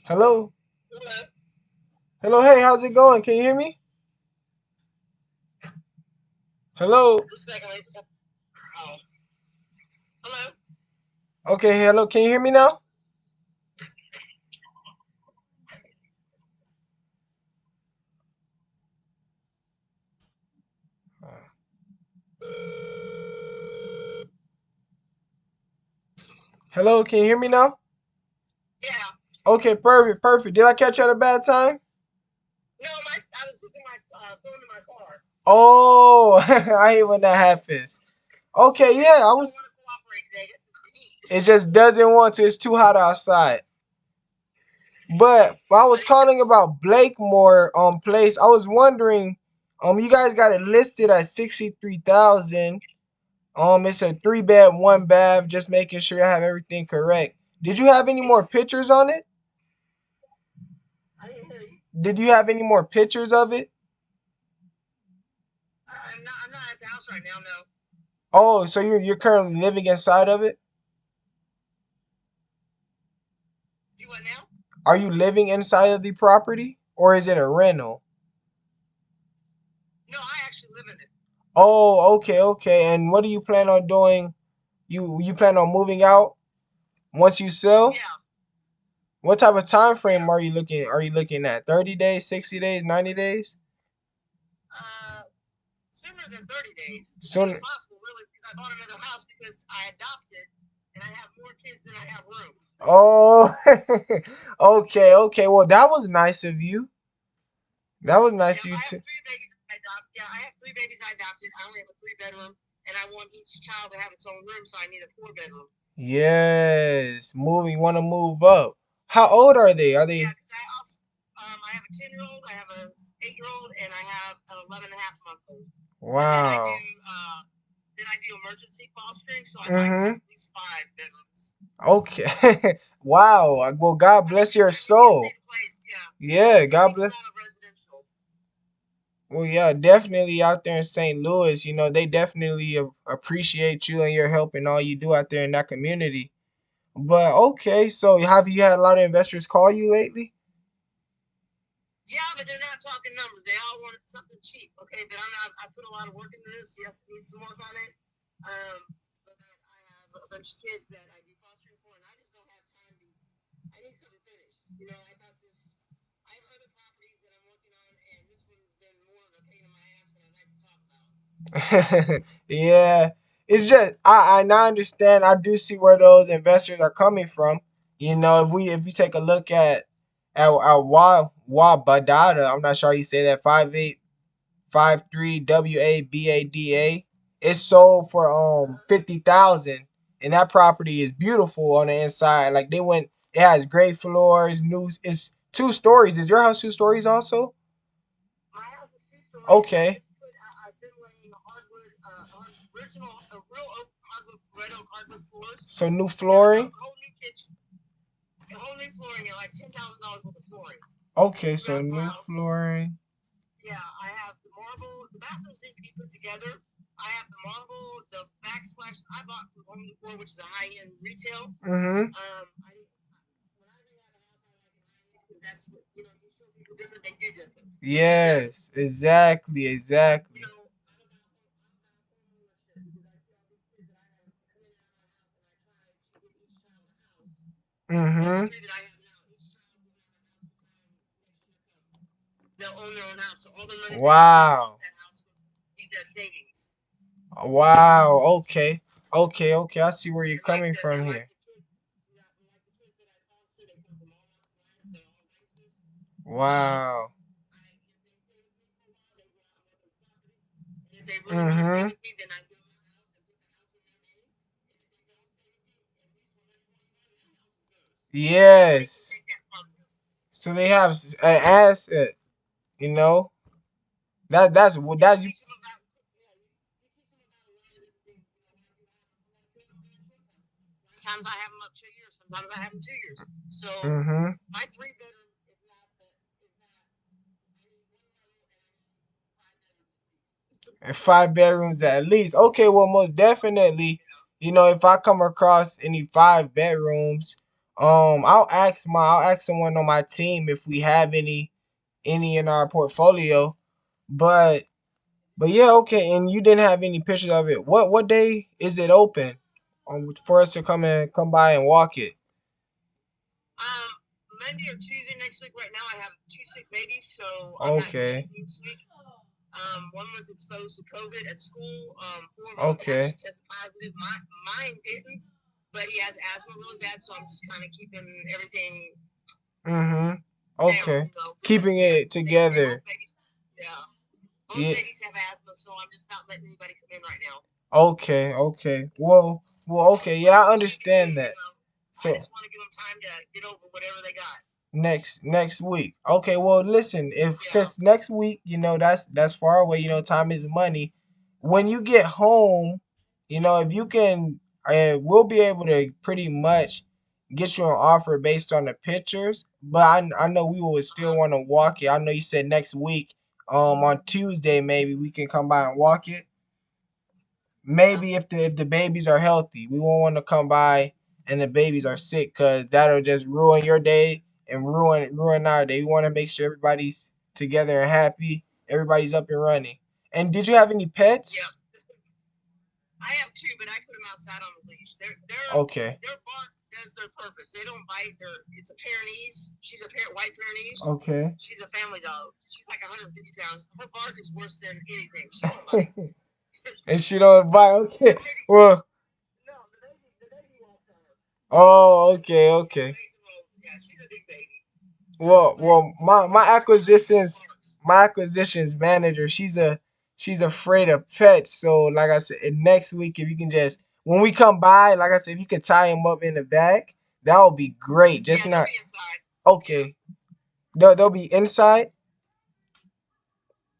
Hello? Hello, hey, how's it going? Can you hear me? Hello? Hello? Okay, hello, can you hear me now? Hello, can you hear me now? Yeah. Okay, perfect, perfect. Did I catch you at a bad time? No, I was looking my phone in my car. Oh, I hate when that happens. Okay, yeah, I was. It just doesn't want to. It's too hot outside. But I was calling about Blakemore place. I was wondering, you guys got it listed at 63,000. It's a 3-bed, 1 bath. Just making sure I have everything correct. Did you have any more pictures on it? Did you have any more pictures of it? I'm not at the house right now, no. Oh, so you're currently living inside of it? You what now? Are you living inside of the property, or is it a rental? No, I actually live in it. Oh, okay, okay. And what do you plan on doing? You plan on moving out once you sell? Yeah. What type of time frame are you looking at? 30 days, 60 days, 90 days? Sooner than 30 days. Sooner. It's possible, really, because I bought another house because I adopted, and I have more kids than I have room. Oh, okay, okay. Well, that was nice of you. That was nice of you too. I have 3 babies I adopted. I only have a 3-bedroom, and I want each child to have its own room, so I need a 4-bedroom. Yes, moving, want to move up. How old are they? Are they? I have a 10-year-old, I have a 8-year-old, and I have an 11 and a half month old. Wow. Then I do emergency fostering, so I might Mm-hmm. have at least 5 bedrooms. Okay. Wow. Well, God bless your soul. Yeah, God bless. Well, yeah, definitely out there in St. Louis, they definitely appreciate you and your help and all you do out there in that community. But okay, so have you had a lot of investors call you lately? Yeah, but they're not talking numbers. They all want something cheap, okay? But I put a lot of work into this. Yes, I need some work on it. But I have a bunch of kids that I do fostering for, and I just don't have time to. I need something finished. I got this. I have other properties that I'm working on, and this one's been more of a pain in my ass than I'd like to talk about. Yeah, it's just I now understand. I do see where those investors are coming from. If you take a look at Wabadata, I'm not sure how you say that, 5853 WABADA. It's sold for 50,000, and that property is beautiful on the inside. Like they went, it has great floors, new. It's 2 stories. Is your house 2 stories also? My house is 2 stories. Okay. I've been laying hardwood, original, real oak hardwood, red oak hardwood floors. So new flooring. A whole new kitchen, a whole new flooring, and like $10,000 worth of flooring. Okay, so new flooring. Yeah, I have the marble. The bathrooms need to be put together. I have the marble, the backsplash I bought from Home Decor, which is a high-end retail. Mm-hmm. That's what you show people different, they do different. Yes, exactly. Mm-hmm. They'll own their own house, so all the money Wow. that house will their savings. Wow. Okay. I see where you're coming from here. Wow. Mm-hmm. Yes. So they have an asset, you know. That's you. Sometimes I have them up 2 years, sometimes I have them 2 years. So Mm-hmm. my 3 bedroom And 5 bedrooms at least. Okay, well, most definitely, if I come across any 5 bedrooms, I'll ask someone on my team if we have any in our portfolio. But yeah, okay. And you didn't have any pictures of it. What day is it open? For us to come by and walk it. Monday or Tuesday next week. Right now, I have 2 sick babies, so I'm not Okay. doing this week. One was exposed to COVID at school. 4 of them Okay. actually tested positive. Mine didn't, but he has asthma really bad, so I'm just kind of keeping everything Mm-hmm. down. Okay. Keeping it together. Yeah. Both Yeah. babies have asthma, so I'm just not letting anybody come in right now. Okay. Well, okay. Yeah, I understand that. So I just want to give them time to get over whatever they got. next week. Okay, well listen, if since next week, that's far away, time is money. When you get home, if you can we'll be able to pretty much get you an offer based on the pictures, but I know we would still want to walk it. I know you said next week, on Tuesday maybe we can come by and walk it. Maybe if the babies are healthy, we won't want to come by and the babies are sick, because that'll just ruin your day and ruin our day. We want to make sure everybody's together and happy. Everybody's up and running. And did you have any pets? I have 2, but I put them outside on the leash. Okay. Their bark does their purpose. They don't bite. It's a Pyrenees. She's a white Pyrenees. Okay. She's a family dog. She's like 150 pounds. Her bark is worse than anything. She don't bite. And she don't bite. Okay. Well. Oh, okay. Yeah, she's a big baby. Well, my acquisitions manager, she's afraid of pets. So like I said, next week if you can just when we come by, like I said, if you could tie them up in the back, that would be great. Just not okay. They'll be inside.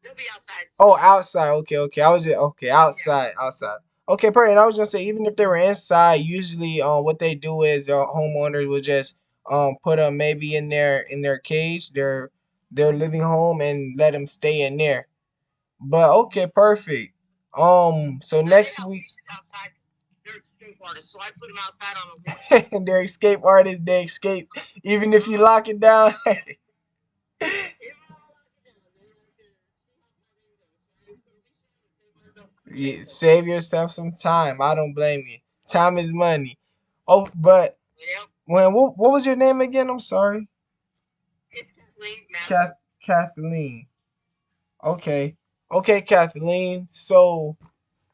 They'll be outside. Oh, outside. Okay, okay. I was just okay. Outside, outside. Okay, perfect. And I was gonna say, even if they were inside, usually, what they do is homeowners will just put them maybe in their cage, their living home, and let them stay in there. But okay, perfect. So next week, Outside. They're escape artists, so I put them outside on the leash. their escape artists, they escape even if you lock it down. Yeah, save yourself some time. I don't blame you. Time is money. Oh, but when what was your name again? I'm sorry. It's Kathleen, Kathleen. Okay. Okay, Kathleen. So,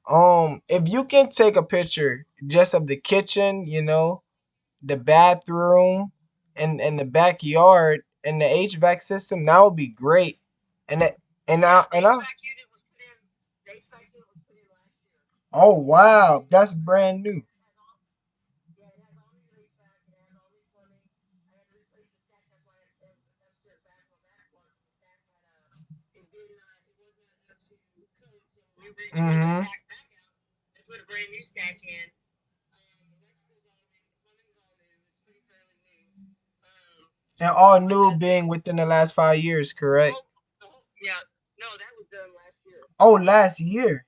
if you can take a picture just of the kitchen, the bathroom and the backyard and the HVAC system, that would be great. And that, and I oh wow, that's brand new. Mm-hmm. I put a brand new stack in. And all new being within the last 5 years, correct? Yeah, no, that was done last year. Oh, last year.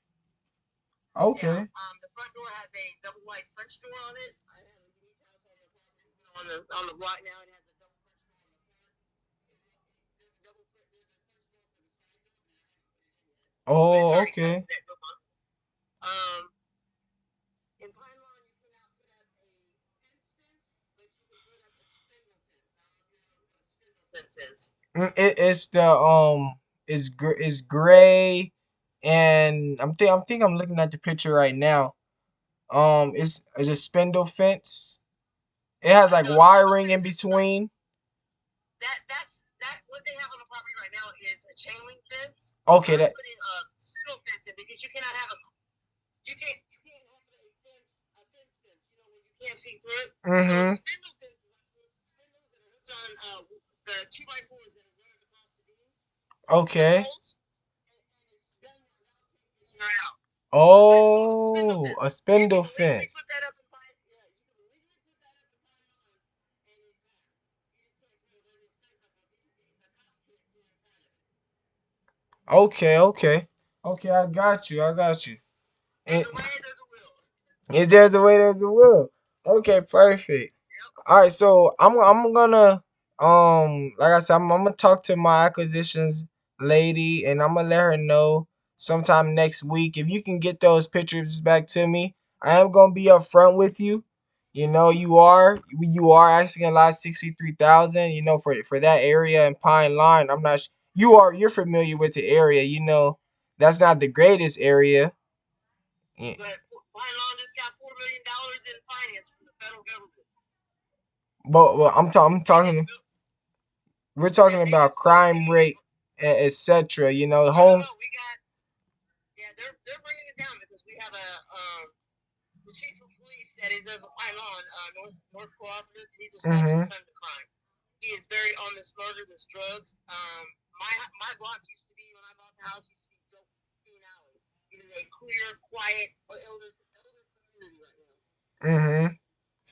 Okay. Yeah, the front door has a double wide French door on it. I have a unique house on the block now. It has a double French door on the front. Oh, okay. In Pine Lawn, you cannot put up a fence, but you can put up a spindle fence. I don't know if you know what a spindle fence is. It's the it's gray, and I'm looking at the picture right now. It's a spindle fence. It has like wiring in between. That's what they have on the property right now is a chain link fence. Okay, I'm that putting a spindle fence in because you cannot have you can't have a fence, you know, where you can't see through it. So mm-hmm. spindle fence is spindles that are hooked on the 2x4s that are running across the beams. Okay. Out. Oh, a spindle fence. Put that up in Pine, yeah, you can legally put that up in Pine Lawn, and it pass. You just can't put a regular fence up because the cops can't see inside of it. Okay, okay. Okay, I got you. I got you. And if there's a way, there's a will. Okay, perfect. All right, so I'm gonna like I said, I'm gonna talk to my acquisitions lady, and I'm gonna let her know sometime next week if you can get those pictures back to me. I am gonna be upfront with you. You are asking a lot, 63,000. For that area in Pine Line. I'm not. You're familiar with the area. That's not the greatest area. Yeah. But Pine Lawn just got $4 million in finance from the federal government. But I'm talking. We're talking about crime rate, etc. Homes. They're bringing it down because we have the chief of police that is of Pine Lawn, North Cooperative. He's a special son to crime. He is very on this murder, this drugs. My block used to be when I bought the house used to be dope fiend alley. It is a clear, quiet, elder community right now. Mm-hmm.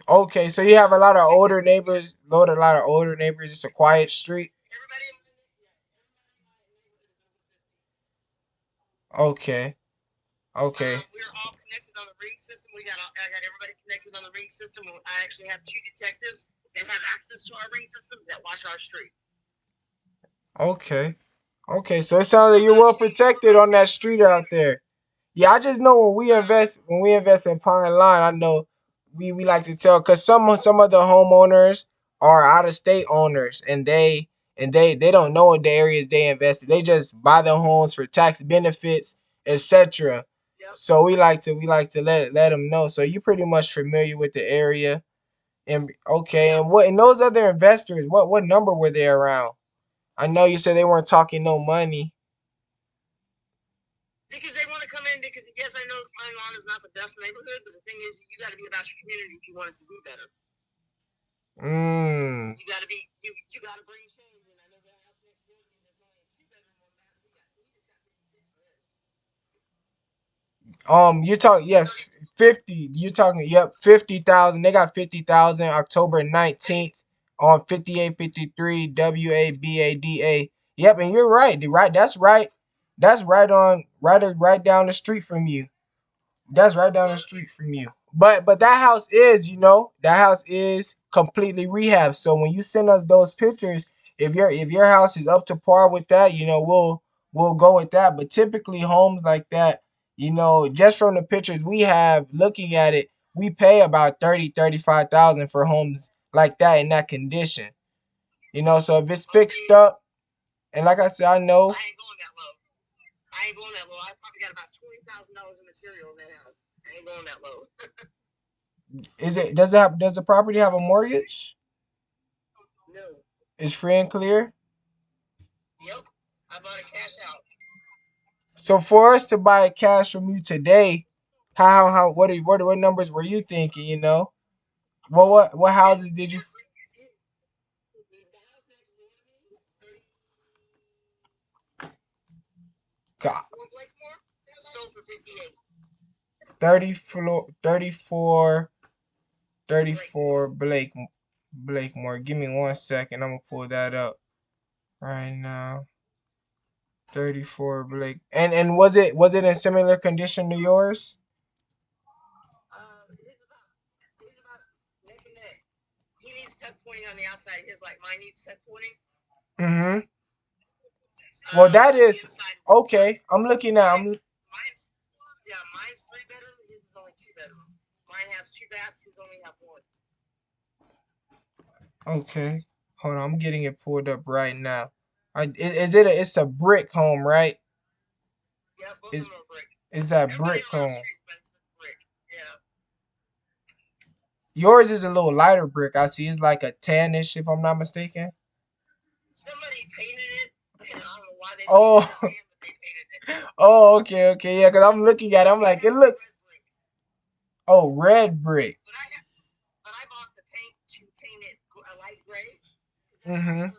Okay, so you have a lot of older neighbors. It's a quiet street. Okay. Okay. We're all connected on the ring system. I got everybody connected on the ring system. I actually have 2 detectives that have access to our ring systems that watch our street. Okay. Okay, so it sounds like you're well protected on that street out there. Yeah, I just know when we invest in Pine Line, I know we like to tell because some of the homeowners are out of state owners, and they don't know what the areas they invested. They just buy their homes for tax benefits, etc. So we like to let them know. So you're pretty much familiar with the area, and okay, and those other investors, what number were they around? I know you said they weren't talking no money. Because they want to come in understand it because yes, I know Pine Lawn is not the best neighborhood, but the thing is, you got to be about your community if you want it to do better. You got to be you got to bring change. And I know that house next door is only a 2-bedroom on that. He just got 56 for his. You're talking, yeah, 50. You're talking, yep, 50,000. They got 50,000 October 19th on 5853 WABADA. Yep, and you're right. Right, that's right. That's right down the street from you. That's right down the street from you. But that house is, that house is completely rehabbed. So when you send us those pictures, if your house is up to par with that, we'll go with that. But typically homes like that, just from the pictures we have looking at it, we pay about 35,000 for homes like that in that condition. So if it's fixed up, and like I said, I know. I ain't going that low. I probably got about $20,000 in material in that house. I ain't going that low. Does the property have a mortgage? No. It's free and clear? Yep. I bought it cash out. So for us to buy it cash from you today, what numbers were you thinking, Well, what houses did you got? Sold for 58. 34 Blakemore. Give me 1 second. I'm gonna pull that up right now. 34 Blake. And was it in similar condition to yours? He's about neck and neck. He needs tuck pointing on the outside. His like mine needs tuck pointing. Mm-hmm. Well, that is okay. Mine's 3 bedroom. His is only 2 bedroom. Mine has 2 baths. His only have 1. Okay. Hold on, I'm getting it pulled up right now. It's a brick home, right? Yeah, both of them are brick. Is that brick home? Brick. Yeah. Yours is a little lighter brick. I see it's like a tannish, if I'm not mistaken. Somebody painted it. I don't know why they Oh. painted it, but they painted it. Oh, okay, yeah. Because I'm looking at it, I'm like, it looks. Oh, red brick. But I bought the paint to paint it a light gray. Mm-hmm. Dark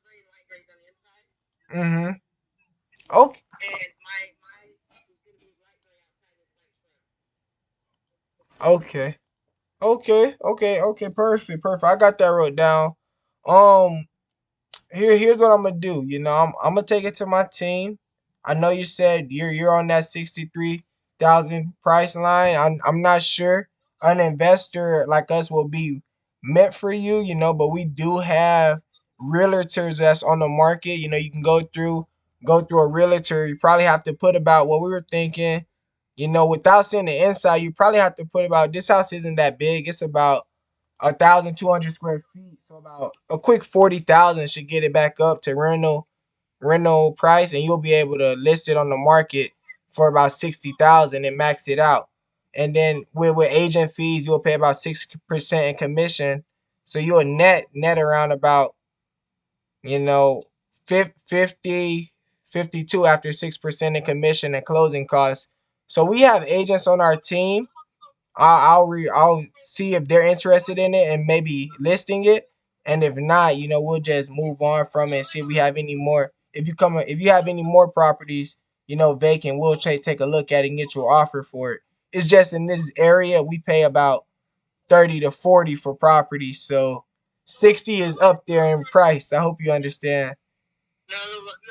gray and light grays on the inside. Mm-hmm. Okay. And my is gonna be light gray outside with Okay. Okay. Perfect. I got that wrote down. Um, here's what I'm gonna do. I'm gonna take it to my team. I know you said you're on that 63,000 price line. I'm not sure an investor like us will be meant for you, but we do have realtors that's on the market. You can go through a realtor. You probably have to put about what we were thinking. Without seeing the inside, you probably have to put about, this house isn't that big. It's about 1,200 square feet. So about a quick 40,000 should get it back up to rental price, and you'll be able to list it on the market for about 60,000 and max it out. And then with agent fees, you'll pay about 6% in commission. So you'll net around about, 50, 52 after 6% in commission and closing costs. So we have agents on our team. I'll see if they're interested in it and maybe listing it. And if not, we'll just move on from it and see if we have any more. If you have any more properties, vacant, we'll take a look at it and get you an offer for it. It's just in this area we pay about 30 to 40 for properties, so 60 is up there in price. I hope you understand. No, the lowest I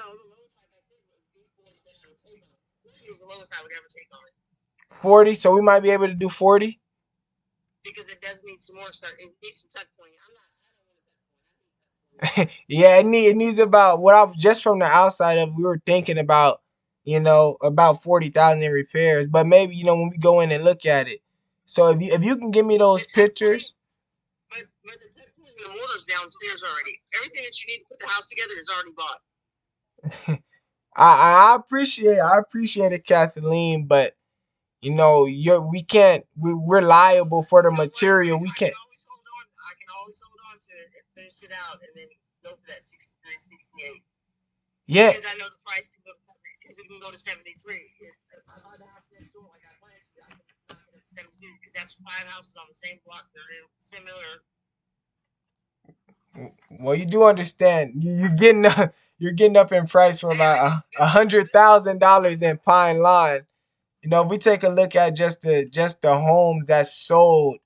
would take on it. 50 is the lowest I would ever take on it. 40, so we might be able to do 40. Because it does need some more. It needs some tuck pointing. Yeah, it needs about what I've just from the outside of. We were thinking about, about 40,000 in repairs, but maybe when we go in and look at it. So if you can give me those pictures. But the tuck pointing and the mortar's downstairs already. Everything that you need to put the house together is already bought. I appreciate it, Kathleen, but we're liable for the material. We can't. I can always hold on to it and finish it out and then go for that 63, 68. Yeah. Because I know the price can go to 70, because it can go to 73. If I buy the house next door like I planned to, I can knock it up to 72 because that's 5 houses on the same block. They're in similar. Well, you do understand you're getting you're getting up in price for about $100,000 in Pine Lawn. You know, if we take a look at just the homes that sold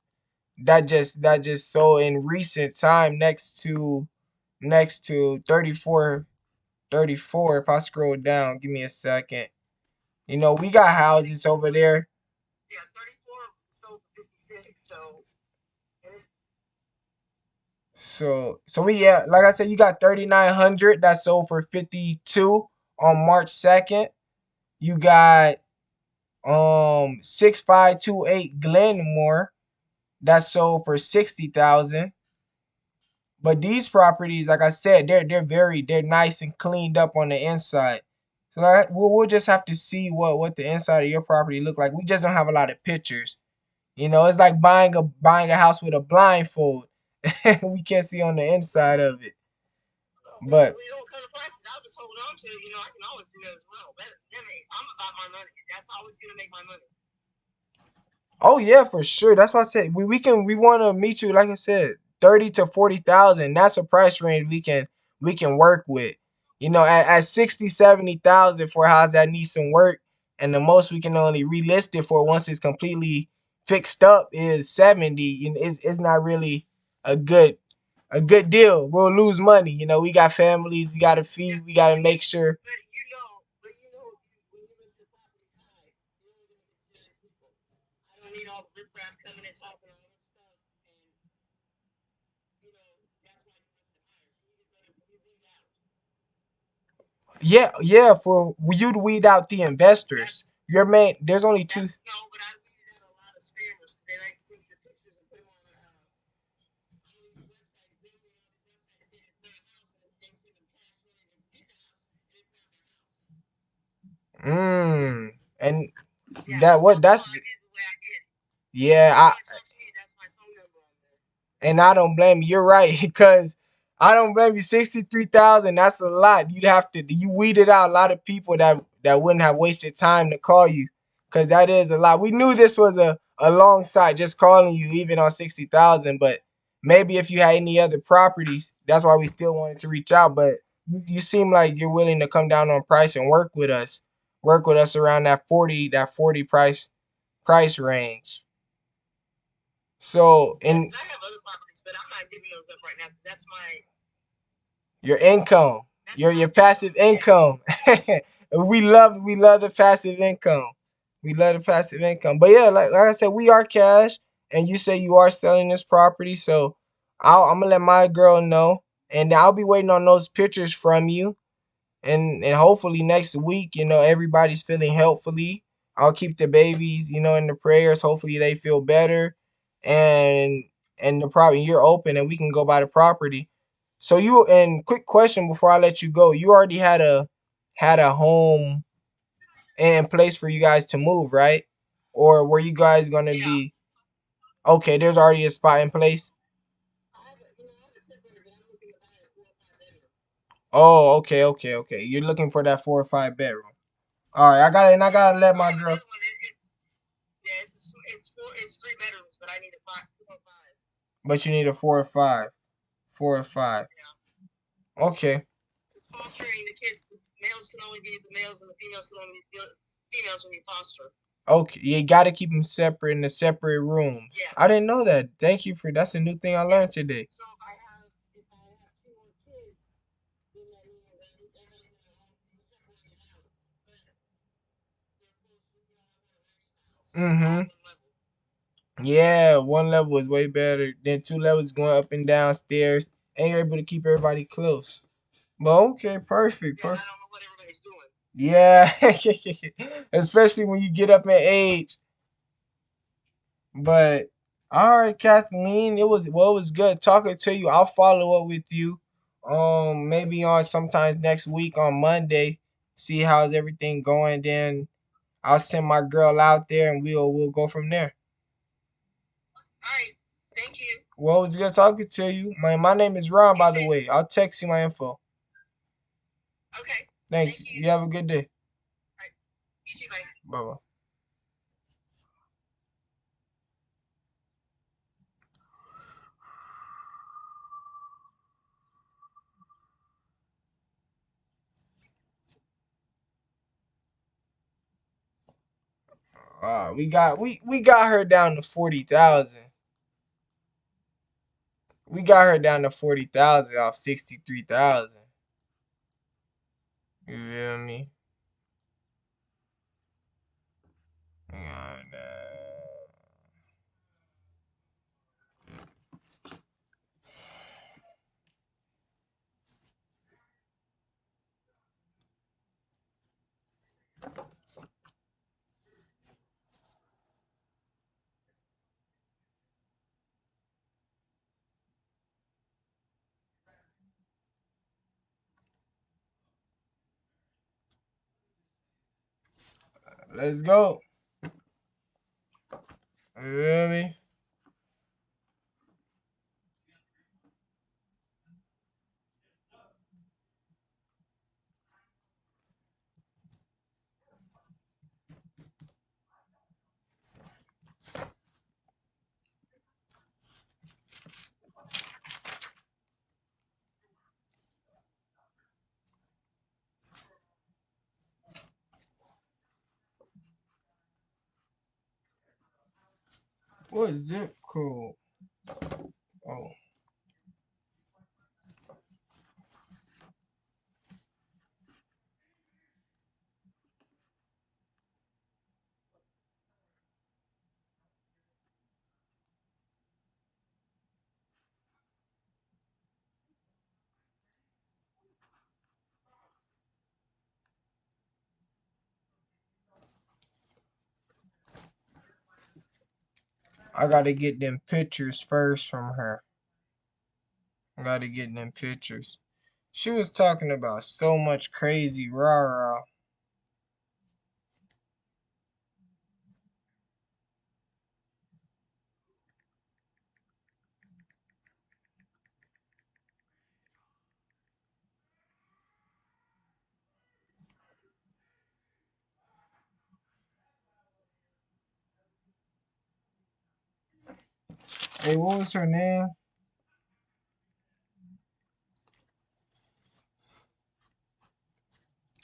that just sold in recent time next to 34. If I scroll down, give me a second. You know, we got houses over there. Yeah, 34 sold 56. So we like I said, you got 3,900 that sold for 52 on March 2nd. You got 6528 Glenmore that sold for 60,000. But these properties, like I said, they're nice and cleaned up on the inside. So we'll just have to see what the inside of your property look like. We just don't have a lot of pictures. You know, it's like buying a house with a blindfold. We can't see on the inside of it. But We don't come to prices. I'll just hold on to it. You know, I can always do that as well. I'm about my money. That's always going to make my money. oh yeah, for sure. That's why I said we want to meet you. Like I said, 30 to 40,000. That's a price range we can work with. You know, at 60, 70,000 for a house that needs some work, and the most we can only relist it for once it's completely fixed up is 70. You know, it's not really a good deal. We'll lose money. You know, we got families, we gotta feed, we gotta make sure. But you know, when you list the properties high, you're only going to get serious people. I don't need all the riffraff coming and talking all this stuff. And, you know, that's why you list it higher. So you weed out. Yeah, for you to weed out the investors. There's only two. No, but I weeded out a lot of spammers because they like to take the pictures and put them on all these websites. Then when all these websites say it's their house and they send them cash money to get the house, and it's not their house. And Yeah, that what that's I did the way I did. yeah, Talk to me, that's my phone number on there. and I don't blame you. You're right, because I don't blame you. 63,000, that's a lot. You weeded out a lot of people that wouldn't have wasted time to call you, because that is a lot. We knew this was a long shot just calling you even on 60,000, but maybe if you had any other properties, that's why we still wanted to reach out. But you seem like you're willing to come down on price and work with us. Work with us around that 40 price range. So in I have other properties, but I'm not giving those up right now because that's my your income, your passive income. we love the passive income. We love the passive income. But yeah, like I said, we are cash, and you say you are selling this property, so I'm gonna let my girl know, and I'll be waiting on those pictures from you, and hopefully next week, everybody's feeling healthfully. I'll keep the babies, in the prayers. Hopefully they feel better, and the property you're open, and we can go by the property. So quick question before I let you go. You already had a home in place for you guys to move, right? Or were you guys gonna be okay? There's already a spot in place. Oh, okay. You're looking for that 4 or 5 bedroom. All right, I gotta let my girl. Yeah, it's 3 bedrooms, but I need a 4 or 5. But you need a 4 or 5. 4 or 5. Yeah. Okay. It's fostering the kids. The males can only be the males, and the females can only be the females when you foster. Okay, you gotta keep them separate in the separate rooms. Yeah. I didn't know that. Thank you for that's a new thing I learned today. So if I have 2 more kids, then that means everybody's in a home separated out. But they're close to Mm-hmm. Yeah, one level is way better than 2 levels going up and down stairs, and you're able to keep everybody close. But okay, perfect. Yeah, I don't know what everybody's doing. Yeah, especially when you get up in age. But all right, Kathleen, it was good talking to you. I'll follow up with you, maybe on sometimes next week on Monday. See how's everything going. Then I'll send my girl out there, and we'll go from there. All right, thank you. Well, it was good talking to you. My name is Ron, by the way. I'll text you my info. Okay. Thanks. You have a good day. You too, bye. Bye-bye. We got her down to 40,000. We got her down to 40,000 off 63,000. You feel me? And, let's go. You feel me? What zip code? Oh. I gotta get them pictures first from her. I gotta get them pictures. She was talking about so much crazy rah-rah. Hey, what was her name?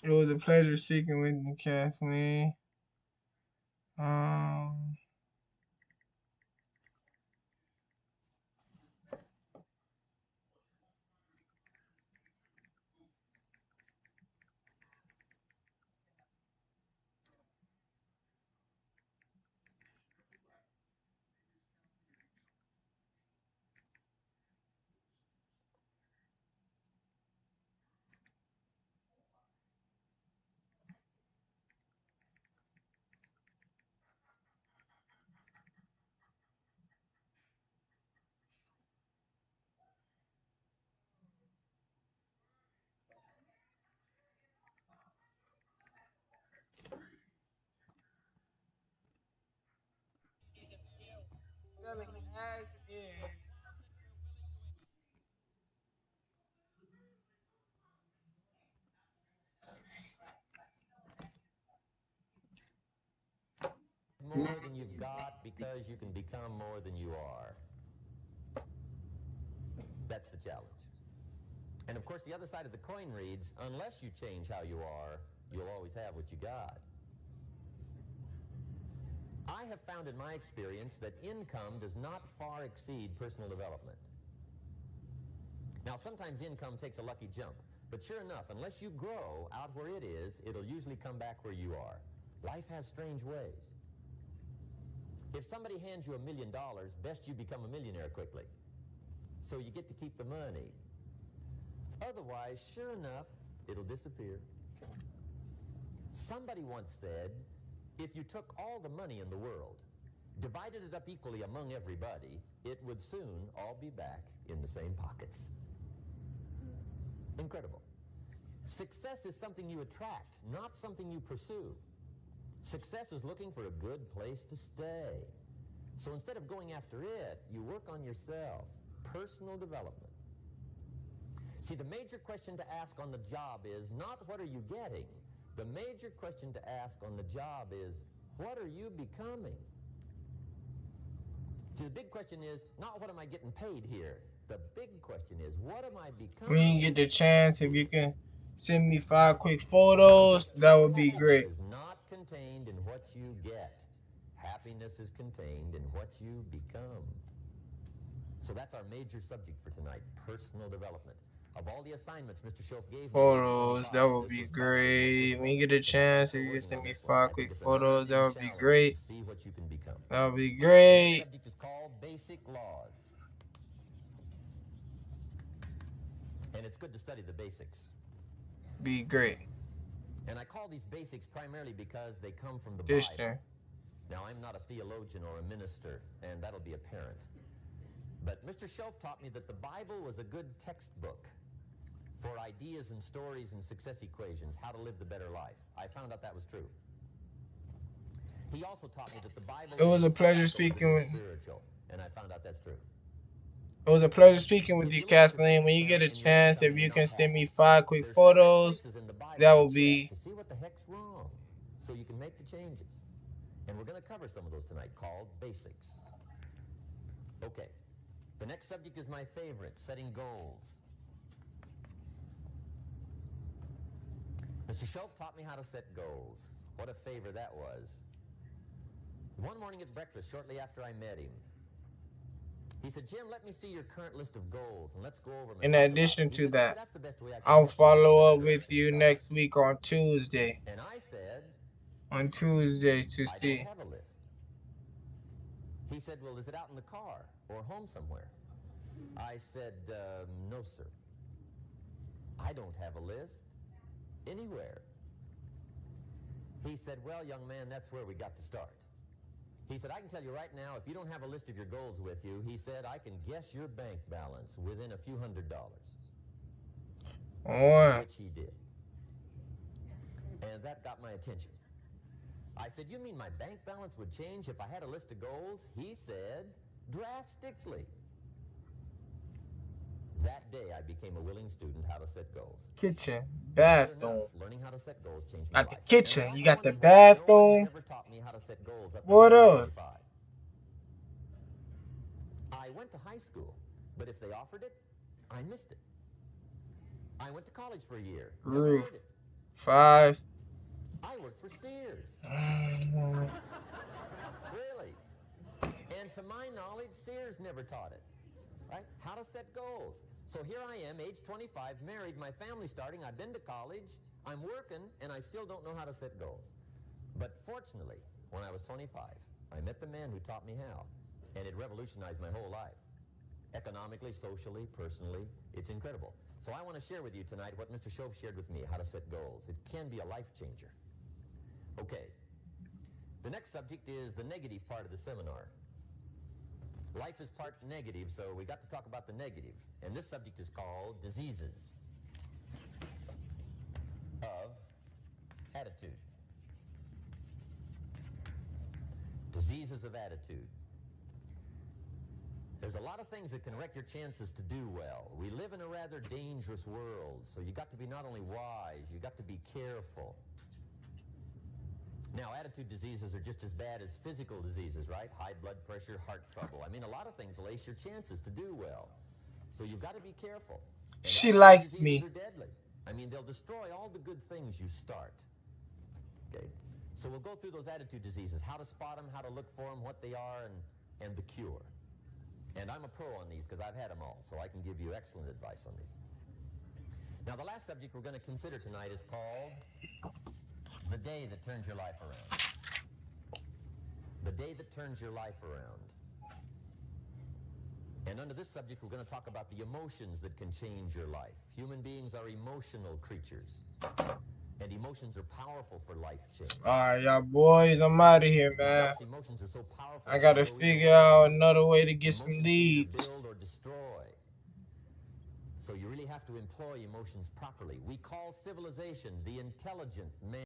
It was a pleasure speaking with you, Kathleen. Selling as is. More than you've got because you can become more than you are. That's the challenge. And of course, the other side of the coin reads, unless you change how you are, you'll always have what you got. I have found in my experience that income does not far exceed personal development. Now, sometimes income takes a lucky jump, but sure enough, unless you grow out where it is, it'll usually come back where you are. Life has strange ways. If somebody hands you $1 million, best you become a millionaire quickly, so you get to keep the money. Otherwise, sure enough, it'll disappear. Somebody once said, if you took all the money in the world, divided it up equally among everybody, it would soon all be back in the same pockets. Incredible. Success is something you attract, not something you pursue. Success is looking for a good place to stay. So instead of going after it, you work on yourself. Personal development. See, the major question to ask on the job is not what are you getting? The major question to ask on the job is what are you becoming? See, the big question is not what am I getting paid here? The big question is what am I becoming? When you get the chance, if you can send me 5 quick photos, that would be great. Happiness is not contained in what you get. Happiness is contained in what you become. So that's our major subject for tonight, personal development. Of all the assignments Mr. Schoaf gave me, Photos, that would be great. When you get a chance, if you can send me 5 quick photos, that would be great. See what you can become. That would be The great. subject is called basic laws. And it's good to study the basics. Be great. And I call these basics primarily because they come from the This Bible. thing. Now, I'm not a theologian or a minister, and that'll be apparent. But Mr. Schoaf taught me that the Bible was a good textbook for ideas and stories and success equations, how to live the better life. I found out that was true. He also taught me that the Bible It was a pleasure speaking with. spiritual, and I found out that's true. It was a pleasure speaking with you, Kathleen. When you get a chance, if you can send me 5 quick photos, that will be. To see what the heck's wrong, so you can make the changes. And we're going to cover some of those tonight, called basics. Okay. The next subject is my favorite, setting goals. Mr. Schoaf taught me how to set goals. What a favor that was. One morning at breakfast, shortly after I met him, he said, Jim, let me see your current list of goals, and let's go over them. In addition to that, I'll follow up with you next week on Tuesday. And I said, on Tuesday to see. I don't have a list. He said, well, is it out in the car or home somewhere? I said, no, sir. I don't have a list anywhere. He said, well, young man, that's where we got to start. He said, I can tell you right now, if you don't have a list of your goals with you, he said, I can guess your bank balance within a few $100s. Wow. Which he did. And that got my attention. I said, you mean my bank balance would change if I had a list of goals? He said, drastically. That day, I became a willing student how to set goals. Kitchen, bathroom. Learning how to set goals changed Got the kitchen. You got the bathroom. never taught me how to set goals up What until else? 25. I went to high school, but if they offered it, I missed it. I went to college for a year. Never did it. 5. I worked for Sears. Really? And to my knowledge, Sears never taught it. Right? How to set goals. So here I am, age 25, married, my family's starting, I've been to college, I'm working, and I still don't know how to set goals. But fortunately, when I was 25, I met the man who taught me how, and it revolutionized my whole life. Economically, socially, personally, it's incredible. So I want to share with you tonight what Mr. Schoaf shared with me, how to set goals. It can be a life changer. Okay. The next subject is the negative part of the seminar. Life is part negative, so we got to talk about the negative. And this subject is called diseases of attitude. Diseases of attitude. There's a lot of things that can wreck your chances to do well. We live in a rather dangerous world, so you got to be not only wise, you got to be careful. Now, attitude diseases are just as bad as physical diseases, right? High blood pressure, heart trouble. I mean, a lot of things lace your chances to do well. So you've got to be careful. And She likes me. are deadly. I mean, they'll destroy all the good things you start. Okay? So we'll go through those attitude diseases, how to spot them, how to look for them, what they are, and the cure. And I'm a pro on these because I've had them all, so I can give you excellent advice on these. Now, the last subject we're going to consider tonight is called the day that turns your life around. The day that turns your life around. And under this subject, we're going to talk about the emotions that can change your life. Human beings are emotional creatures. And emotions are powerful for life change. Alright, y'all boys, I'm out of here, man. Emotions are so powerful. I gotta figure out another way to get some leads. Build or destroy. So you really have to employ emotions properly. We call civilization the intelligent man.